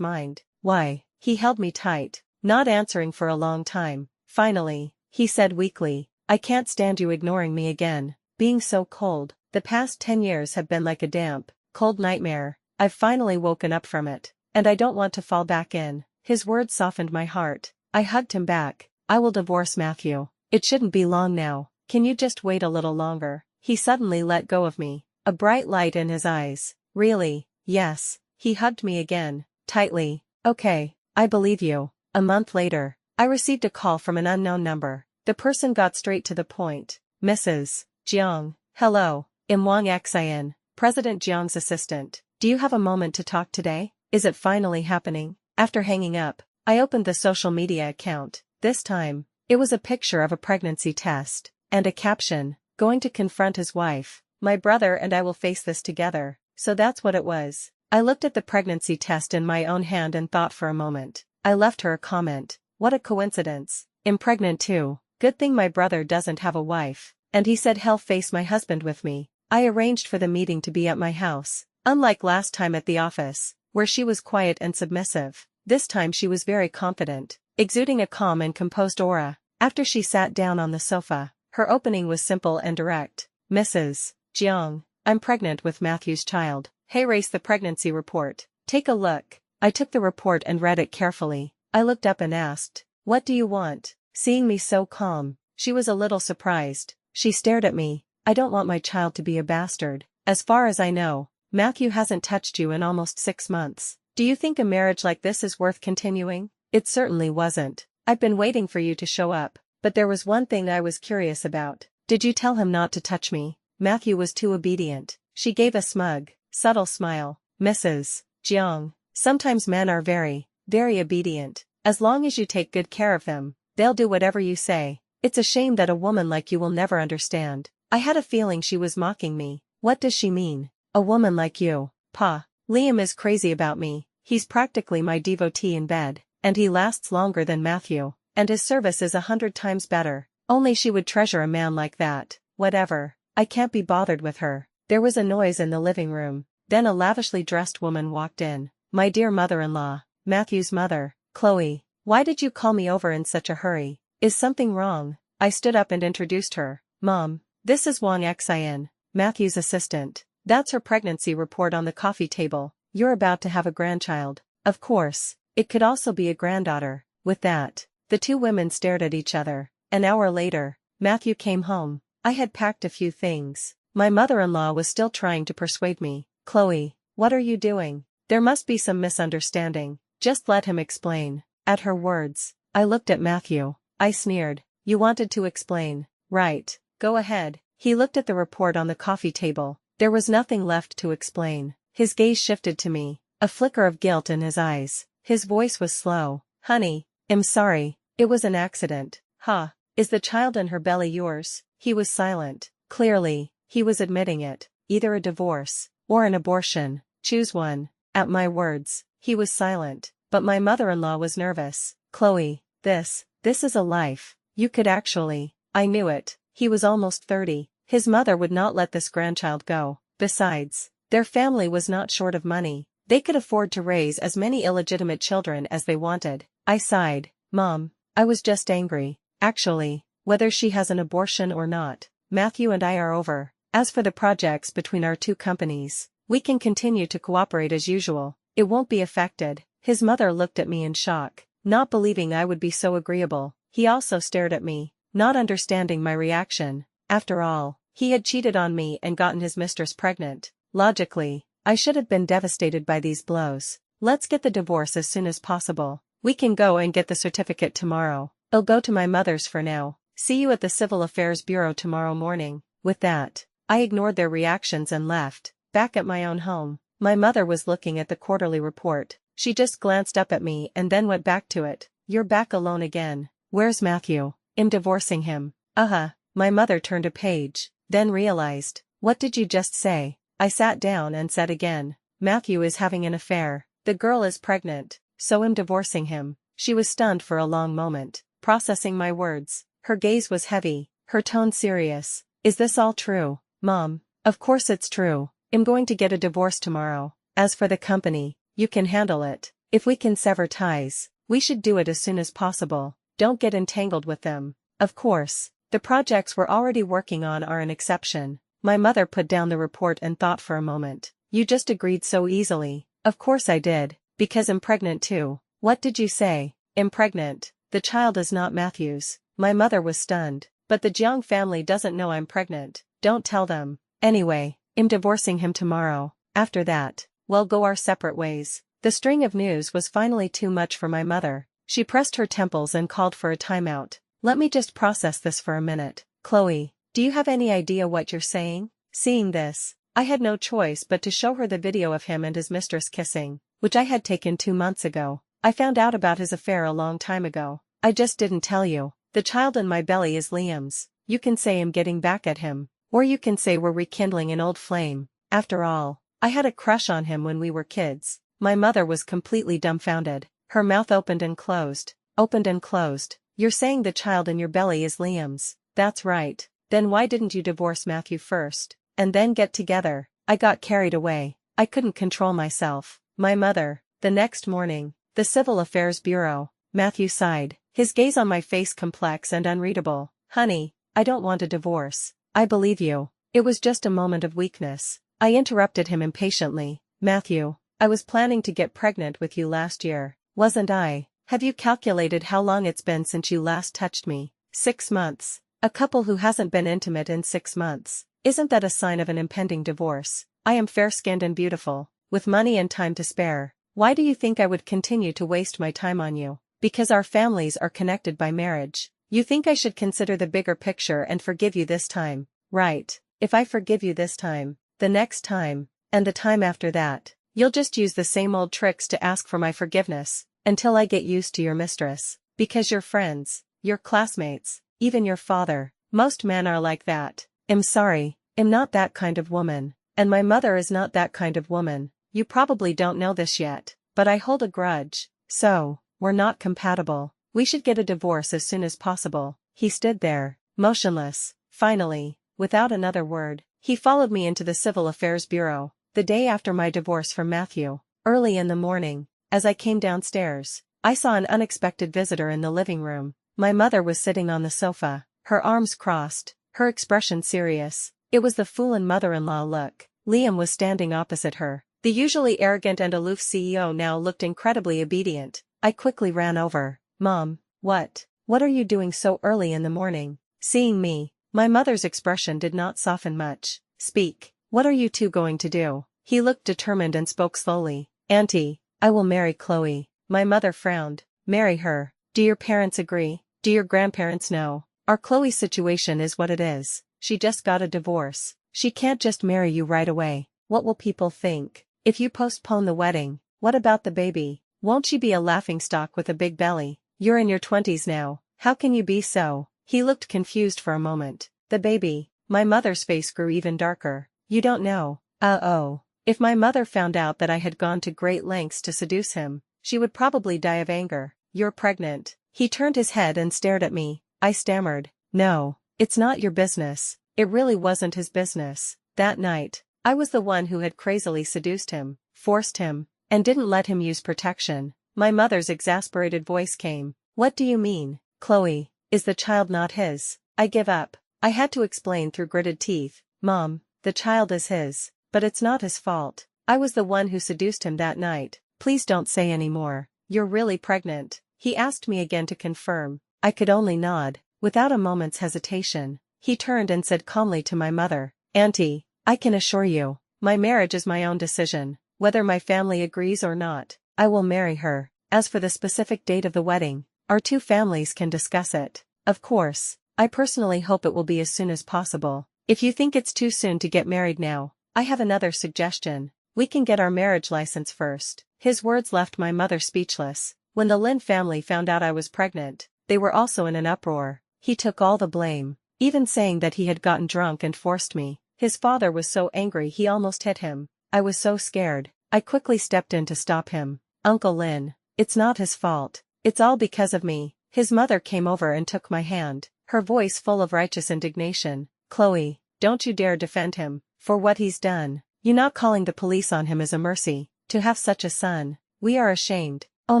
mind? Why? He held me tight, not answering for a long time. Finally, he said weakly, I can't stand you ignoring me again. Being so cold. The past 10 years have been like a damp, cold nightmare. I've finally woken up from it, and I don't want to fall back in. His words softened my heart. I hugged him back. I will divorce Matthew. It shouldn't be long now. Can you just wait a little longer? He suddenly let go of me, a bright light in his eyes. Really? Yes. He hugged me again, tightly. Okay, I believe you. A month later, I received a call from an unknown number. The person got straight to the point. Mrs. Jiang. Hello, I'm Wang Xian, President Jiang's assistant. Do you have a moment to talk today? Is it finally happening? After hanging up, I opened the social media account. This time, it was a picture of a pregnancy test, and a caption, going to confront his wife. My brother and I will face this together. So that's what it was. I looked at the pregnancy test in my own hand and thought for a moment. I left her a comment. What a coincidence. I'm pregnant too. Good thing my brother doesn't have a wife. And he said he'll face my husband with me. I arranged for the meeting to be at my house. Unlike last time at the office, where she was quiet and submissive, this time she was very confident, exuding a calm and composed aura. After she sat down on the sofa, her opening was simple and direct. Mrs. Jiang, I'm pregnant with Matthew's child. Hey, race the pregnancy report. Take a look. I took the report and read it carefully. I looked up and asked, what do you want? Seeing me so calm, she was a little surprised. She stared at me. I don't want my child to be a bastard. As far as I know, Matthew hasn't touched you in almost 6 months. Do you think a marriage like this is worth continuing? It certainly wasn't. I've been waiting for you to show up, but there was one thing I was curious about. Did you tell him not to touch me? Matthew was too obedient. She gave a smug, subtle smile. Mrs. Jiang, sometimes men are very, very obedient. As long as you take good care of them, they'll do whatever you say. It's a shame that a woman like you will never understand. I had a feeling she was mocking me. What does she mean? A woman like you? Pa. Liam is crazy about me. He's practically my devotee in bed, and he lasts longer than Matthew, and his service is 100 times better. Only she would treasure a man like that. Whatever. I can't be bothered with her. There was a noise in the living room. Then a lavishly dressed woman walked in. My dear mother-in-law, Matthew's mother. Chloe, why did you call me over in such a hurry? Is something wrong? I stood up and introduced her. Mom, this is Wang Xin, Matthew's assistant. That's her pregnancy report on the coffee table. You're about to have a grandchild. Of course, it could also be a granddaughter. With that, the two women stared at each other. An hour later, Matthew came home. I had packed a few things. My mother-in-law was still trying to persuade me. Chloe, what are you doing? There must be some misunderstanding. Just let him explain. At her words, I looked at Matthew. I sneered. You wanted to explain. Right. Go ahead. He looked at the report on the coffee table. There was nothing left to explain. His gaze shifted to me, a flicker of guilt in his eyes. His voice was slow. Honey, I'm sorry. It was an accident. Huh. Is the child in her belly yours? He was silent. Clearly, he was admitting it. Either a divorce, or an abortion. Choose one. At my words, he was silent, but my mother-in-law was nervous. Chloe, this is a life. You could actually. I knew it. He was almost 30. His mother would not let this grandchild go. Besides, their family was not short of money. They could afford to raise as many illegitimate children as they wanted. I sighed. Mom, I was just angry. Actually, whether she has an abortion or not, Matthew and I are over. As for the projects between our two companies, we can continue to cooperate as usual. It won't be affected. His mother looked at me in shock, not believing I would be so agreeable. He also stared at me, not understanding my reaction. After all, he had cheated on me and gotten his mistress pregnant. Logically, I should have been devastated by these blows. Let's get the divorce as soon as possible. We can go and get the certificate tomorrow. I'll go to my mother's for now. See you at the Civil Affairs Bureau tomorrow morning. With that, I ignored their reactions and left. Back at my own home, my mother was looking at the quarterly report. She just glanced up at me and then went back to it. You're back alone again. Where's Matthew? I'm divorcing him. My mother turned a page, then realized. What did you just say? I sat down and said again. Matthew is having an affair. The girl is pregnant, so I'm divorcing him. She was stunned for a long moment, processing my words. Her gaze was heavy, her tone serious. Is this all true, Mom? Of course it's true. I'm going to get a divorce tomorrow. As for the company, you can handle it. If we can sever ties, we should do it as soon as possible. Don't get entangled with them. Of course, the projects we're already working on are an exception. My mother put down the report and thought for a moment. You just agreed so easily. Of course I did, because I'm pregnant too. What did you say? I'm pregnant. The child is not Matthew's. My mother was stunned. But the Jiang family doesn't know I'm pregnant. Don't tell them. Anyway, I'm divorcing him tomorrow. After that, we'll go our separate ways. The string of news was finally too much for my mother. She pressed her temples and called for a timeout. Let me just process this for a minute. Chloe, do you have any idea what you're saying? Seeing this, I had no choice but to show her the video of him and his mistress kissing, which I had taken 2 months ago. I found out about his affair a long time ago. I just didn't tell you. The child in my belly is Liam's. You can say I'm getting back at him, or you can say we're rekindling an old flame. After all, I had a crush on him when we were kids. My mother was completely dumbfounded. Her mouth opened and closed. Opened and closed. You're saying the child in your belly is Liam's? That's right. Then why didn't you divorce Matthew first? And then get together? I got carried away. I couldn't control myself. My mother. The next morning. The Civil Affairs Bureau. Matthew sighed, his gaze on my face complex and unreadable. Honey, I don't want a divorce. I believe you. It was just a moment of weakness. I interrupted him impatiently. Matthew, I was planning to get pregnant with you last year, wasn't I? Have you calculated how long it's been since you last touched me? 6 months. A couple who hasn't been intimate in 6 months. Isn't that a sign of an impending divorce? I am fair-skinned and beautiful, with money and time to spare. Why do you think I would continue to waste my time on you? Because our families are connected by marriage. You think I should consider the bigger picture and forgive you this time, right? If I forgive you this time, the next time, and the time after that, you'll just use the same old tricks to ask for my forgiveness, until I get used to your mistress. Because your friends, your classmates, even your father, most men are like that. I'm sorry, I'm not that kind of woman, and my mother is not that kind of woman. You probably don't know this yet, but I hold a grudge, so, we're not compatible. We should get a divorce as soon as possible. He stood there, motionless. Finally, without another word, he followed me into the Civil Affairs Bureau. The day after my divorce from Matthew, early in the morning, as I came downstairs, I saw an unexpected visitor in the living room. My mother was sitting on the sofa, her arms crossed, her expression serious. It was the fool and mother-in-law look. Liam was standing opposite her. The usually arrogant and aloof CEO now looked incredibly obedient. I quickly ran over. Mom, what are you doing so early in the morning? Seeing me, my mother's expression did not soften much. Speak, what are you two going to do? He looked determined and spoke slowly. Auntie, I will marry Chloe. My mother frowned. Marry her. Do your parents agree? Do your grandparents know? Our Chloe's situation is what it is. She just got a divorce. She can't just marry you right away. What will people think? If you postpone the wedding, what about the baby? Won't she be a laughingstock with a big belly? You're in your 20s now. How can you be so? He looked confused for a moment. The baby. My mother's face grew even darker. You don't know. Oh. If my mother found out that I had gone to great lengths to seduce him, she would probably die of anger. You're pregnant. He turned his head and stared at me. I stammered. No, it's not your business. It really wasn't his business. That night, I was the one who had crazily seduced him, forced him, and didn't let him use protection. My mother's exasperated voice came. What do you mean, Chloe? Is the child not his? I give up. I had to explain through gritted teeth. Mom, the child is his, but it's not his fault. I was the one who seduced him that night. Please don't say any more. You're really pregnant. He asked me again to confirm. I could only nod. Without a moment's hesitation, he turned and said calmly to my mother, Auntie, I can assure you, my marriage is my own decision. Whether my family agrees or not, I will marry her. As for the specific date of the wedding, our two families can discuss it. Of course, I personally hope it will be as soon as possible. If you think it's too soon to get married now, I have another suggestion. We can get our marriage license first. His words left my mother speechless. When the Lynn family found out I was pregnant, they were also in an uproar. He took all the blame, even saying that he had gotten drunk and forced me. His father was so angry he almost hit him. I was so scared. I quickly stepped in to stop him. Uncle Lynn, it's not his fault. It's all because of me. His mother came over and took my hand, her voice full of righteous indignation. Chloe, don't you dare defend him, for what he's done. You not calling the police on him is a mercy. To have such a son, we are ashamed. Oh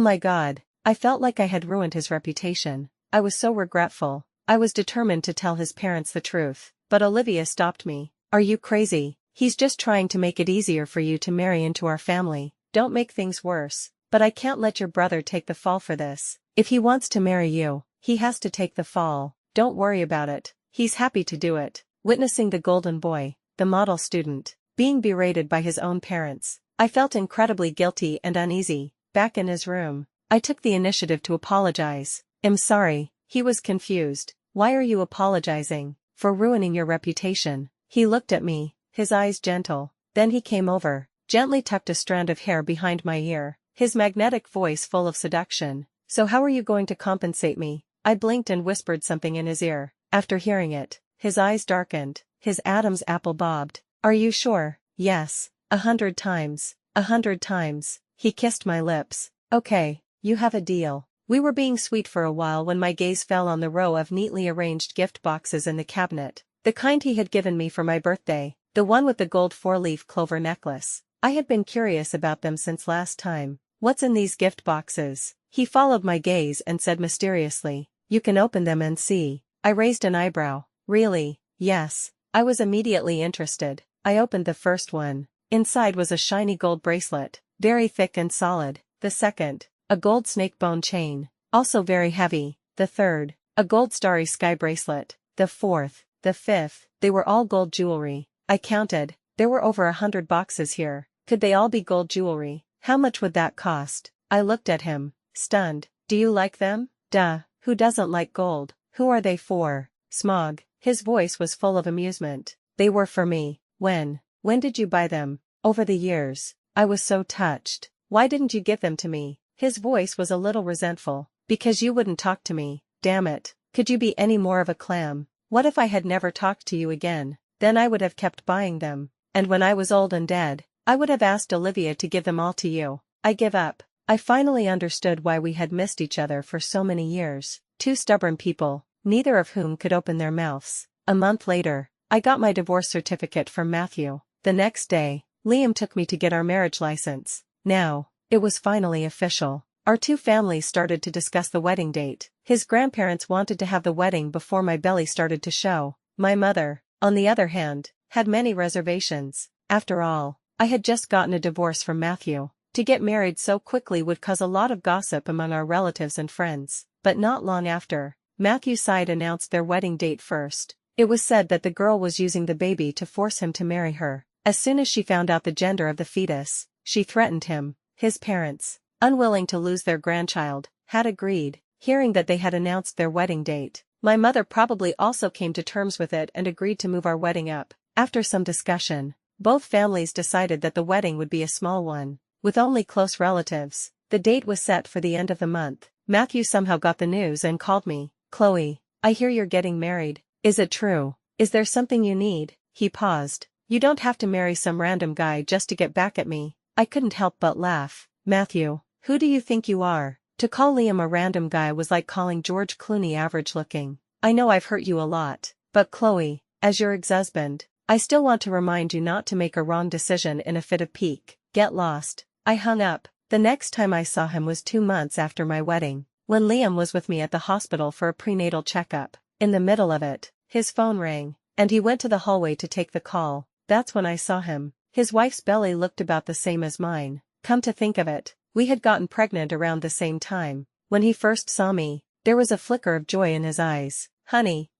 my God, I felt like I had ruined his reputation. I was so regretful. I was determined to tell his parents the truth, but Olivia stopped me. Are you crazy? He's just trying to make it easier for you to marry into our family. Don't make things worse. But I can't let your brother take the fall for this. If he wants to marry you, he has to take the fall. Don't worry about it. He's happy to do it. Witnessing the golden boy, the model student, being berated by his own parents, I felt incredibly guilty and uneasy. Back in his room, I took the initiative to apologize. I'm sorry. He was confused. Why are you apologizing? For ruining your reputation. He looked at me, his eyes gentle. Then he came over, gently tucked a strand of hair behind my ear, his magnetic voice full of seduction. So how are you going to compensate me? I blinked and whispered something in his ear. After hearing it, his eyes darkened, his Adam's apple bobbed. Are you sure? Yes, 100 times. 100 times. He kissed my lips. Okay, you have a deal. We were being sweet for a while when my gaze fell on the row of neatly arranged gift boxes in the cabinet. The kind he had given me for my birthday. The one with the gold 4-leaf clover necklace. I had been curious about them since last time. What's in these gift boxes? He followed my gaze and said mysteriously, you can open them and see. I raised an eyebrow. Really? Yes. I was immediately interested. I opened the first one. Inside was a shiny gold bracelet, very thick and solid. The second, a gold snake bone chain, also very heavy. The third, a gold starry sky bracelet. The fourth, the fifth, they were all gold jewelry. I counted, there were over 100 boxes here. Could they all be gold jewelry? How much would that cost? I looked at him, stunned. Do you like them? Duh, who doesn't like gold? Who are they for? Smog. His voice was full of amusement. They were for me. When did you buy them? Over the years. I was so touched. Why didn't you give them to me? His voice was a little resentful. Because you wouldn't talk to me. Damn it. Could you be any more of a clam? What if I had never talked to you again? Then I would have kept buying them. And when I was old and dead, I would have asked Olivia to give them all to you. I give up. I finally understood why we had missed each other for so many years. Two stubborn people, neither of whom could open their mouths. A month later, I got my divorce certificate from Matthew. The next day, Liam took me to get our marriage license. Now, it was finally official. Our two families started to discuss the wedding date. His grandparents wanted to have the wedding before my belly started to show. My mother, on the other hand, had many reservations. After all, I had just gotten a divorce from Matthew. To get married so quickly would cause a lot of gossip among our relatives and friends. But not long after, Matthew's side announced their wedding date first. It was said that the girl was using the baby to force him to marry her. As soon as she found out the gender of the fetus, she threatened him. His parents, unwilling to lose their grandchild, had agreed, hearing that they had announced their wedding date. My mother probably also came to terms with it and agreed to move our wedding up. After some discussion, both families decided that the wedding would be a small one, with only close relatives. The date was set for the end of the month. Matthew somehow got the news and called me. Chloe, I hear you're getting married. Is it true? Is there something you need? He paused. You don't have to marry some random guy just to get back at me. I couldn't help but laugh. Matthew, who do you think you are? To call Liam a random guy was like calling George Clooney average looking. I know I've hurt you a lot, but Chloe, as your ex-husband, I still want to remind you not to make a wrong decision in a fit of pique. Get lost. I hung up. The next time I saw him was 2 months after my wedding, when Liam was with me at the hospital for a prenatal checkup. In the middle of it, his phone rang, and he went to the hallway to take the call. That's when I saw him. His wife's belly looked about the same as mine. Come to think of it, we had gotten pregnant around the same time. When he first saw me, there was a flicker of joy in his eyes. Honey,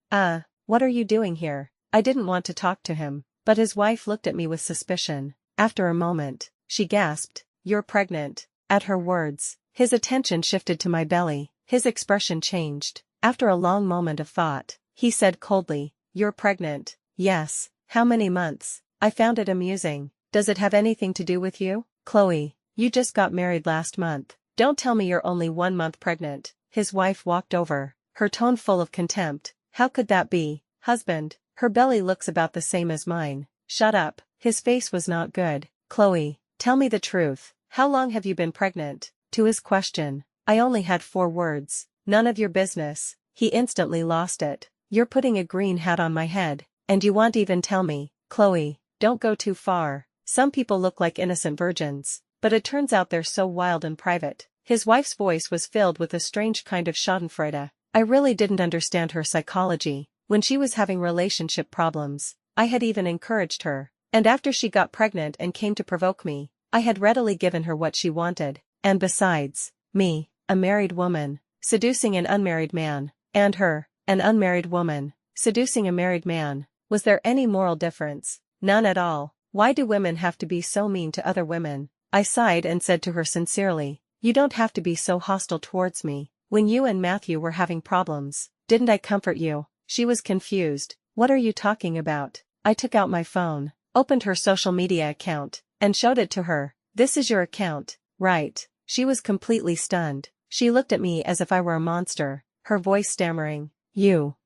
what are you doing here? I didn't want to talk to him, but his wife looked at me with suspicion. After a moment, she gasped, "You're pregnant." At her words, his attention shifted to my belly. His expression changed. After a long moment of thought, he said coldly, "You're pregnant." "Yes." "How many months?" I found it amusing. "Does it have anything to do with you?" "Chloe, you just got married last month. Don't tell me you're only 1 month pregnant." His wife walked over, her tone full of contempt. "How could that be, husband? Her belly looks about the same as mine." "Shut up." His face was not good. "Chloe, tell me the truth. How long have you been pregnant?" To his question, I only had 4 words. "None of your business." He instantly lost it. "You're putting a green hat on my head, and you won't even tell me." "Chloe, don't go too far. Some people look like innocent virgins, but it turns out they're so wild and private." His wife's voice was filled with a strange kind of schadenfreude. I really didn't understand her psychology. When she was having relationship problems, I had even encouraged her. And after she got pregnant and came to provoke me, I had readily given her what she wanted. And besides, me, a married woman, seducing an unmarried man, and her, an unmarried woman, seducing a married man. Was there any moral difference? None at all. Why do women have to be so mean to other women? I sighed and said to her sincerely, "You don't have to be so hostile towards me. When you and Matthew were having problems, didn't I comfort you?" She was confused. "What are you talking about?" I took out my phone, opened her social media account, and showed it to her. "This is your account, right?" She was completely stunned. She looked at me as if I were a monster, her voice stammering. You,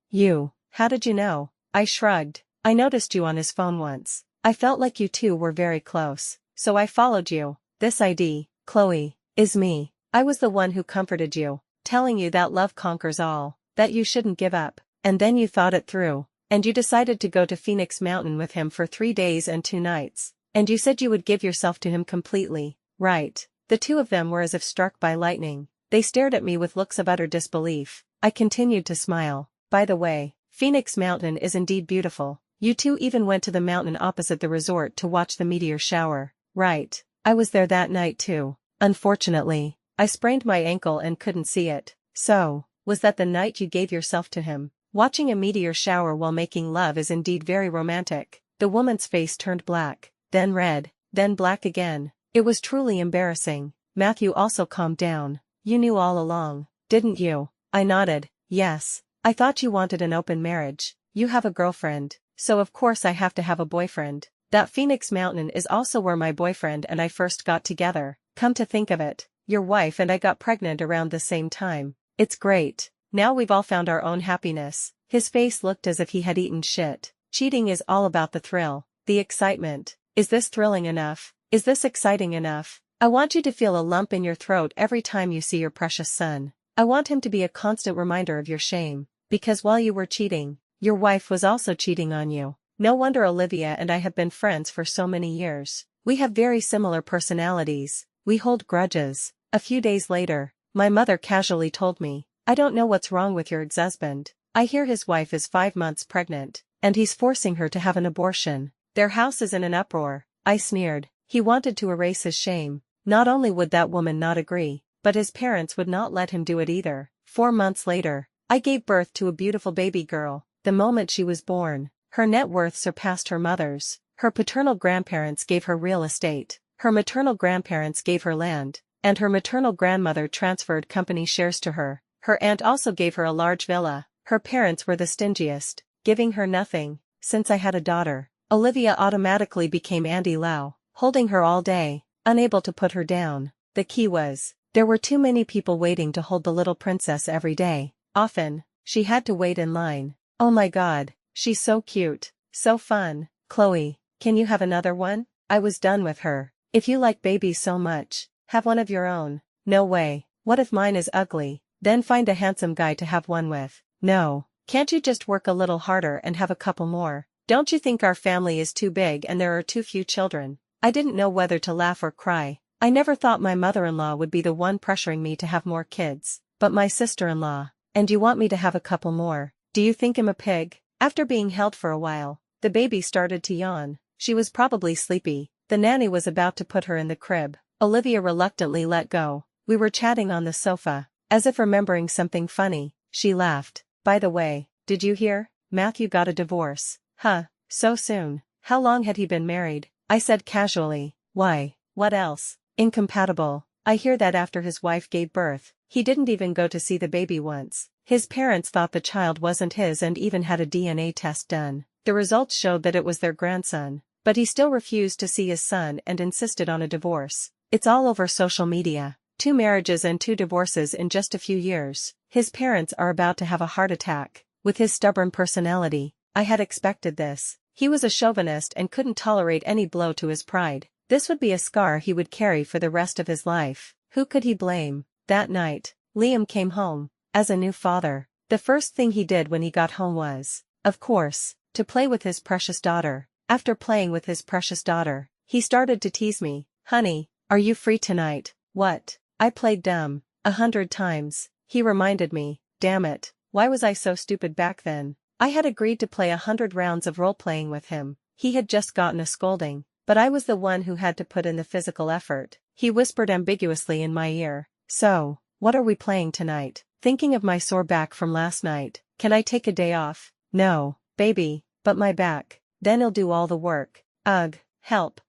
how did you know?" I shrugged. "I noticed you on his phone once. I felt like you two were very close, so I followed you. This ID, Chloe, is me. I was the one who comforted you, telling you that love conquers all, that you shouldn't give up, and then you thought it through, and you decided to go to Phoenix Mountain with him for 3 days and 2 nights, and you said you would give yourself to him completely, right? The two of them were as if struck by lightning. They stared at me with looks of utter disbelief. I continued to smile. By the way, Phoenix Mountain is indeed beautiful. You two even went to the mountain opposite the resort to watch the meteor shower. Right. I was there that night too. Unfortunately, I sprained my ankle and couldn't see it. So, was that the night you gave yourself to him? Watching a meteor shower while making love is indeed very romantic. The woman's face turned black, then red, then black again. It was truly embarrassing. Matthew also calmed down. You knew all along, didn't you? I nodded. Yes. I thought you wanted an open marriage. You have a girlfriend, so of course I have to have a boyfriend. That Phoenix Mountain is also where my boyfriend and I first got together. Come to think of it, your wife and I got pregnant around the same time. It's great. Now we've all found our own happiness. His face looked as if he had eaten shit. Cheating is all about the thrill, the excitement. Is this thrilling enough? Is this exciting enough? I want you to feel a lump in your throat every time you see your precious son. I want him to be a constant reminder of your shame, because while you were cheating, your wife was also cheating on you. No wonder Olivia and I have been friends for so many years. We have very similar personalities. We hold grudges. A few days later, my mother casually told me, I don't know what's wrong with your ex-husband. I hear his wife is 5 months pregnant, and he's forcing her to have an abortion. Their house is in an uproar. I sneered. He wanted to erase his shame. Not only would that woman not agree, but his parents would not let him do it either. 4 months later, I gave birth to a beautiful baby girl. The moment she was born, her net worth surpassed her mother's. Her paternal grandparents gave her real estate. Her maternal grandparents gave her land, and her maternal grandmother transferred company shares to her. Her aunt also gave her a large villa. Her parents were the stingiest, giving her nothing. Since I had a daughter, Olivia automatically became Andy Lau, holding her all day, unable to put her down. The key was, there were too many people waiting to hold the little princess every day. Often, she had to wait in line. Oh my god, she's so cute, so fun. Chloe, can you have another one? I was done with her. If you like babies so much, have one of your own. No way. What if mine is ugly? Then find a handsome guy to have one with. No. Can't you just work a little harder and have a couple more? Don't you think our family is too big and there are too few children? I didn't know whether to laugh or cry. I never thought my mother-in-law would be the one pressuring me to have more kids, but my sister-in-law. And you want me to have a couple more? Do you think I'm a pig? After being held for a while, the baby started to yawn. She was probably sleepy. The nanny was about to put her in the crib. Olivia reluctantly let go. We were chatting on the sofa. As if remembering something funny, she laughed. By the way, did you hear? Matthew got a divorce. Huh, so soon. How long had he been married? I said casually. Why, what else? Incompatible. I hear that after his wife gave birth, he didn't even go to see the baby once. His parents thought the child wasn't his and even had a DNA test done. The results showed that it was their grandson, but he still refused to see his son and insisted on a divorce. It's all over social media. 2 marriages and 2 divorces in just a few years. His parents are about to have a heart attack. With his stubborn personality, I had expected this. He was a chauvinist and couldn't tolerate any blow to his pride. This would be a scar he would carry for the rest of his life. Who could he blame? That night, Liam came home. As a new father, the first thing he did when he got home was, of course, to play with his precious daughter. After playing with his precious daughter, he started to tease me. Honey, are you free tonight? What? I played dumb. 100 times. He reminded me. Damn it, why was I so stupid back then? I had agreed to play 100 rounds of role-playing with him. He had just gotten a scolding, but I was the one who had to put in the physical effort. He whispered ambiguously in my ear. So, what are we playing tonight? Thinking of my sore back from last night. Can I take a day off? No, baby, but my back. Then he'll do all the work. Ugh, help.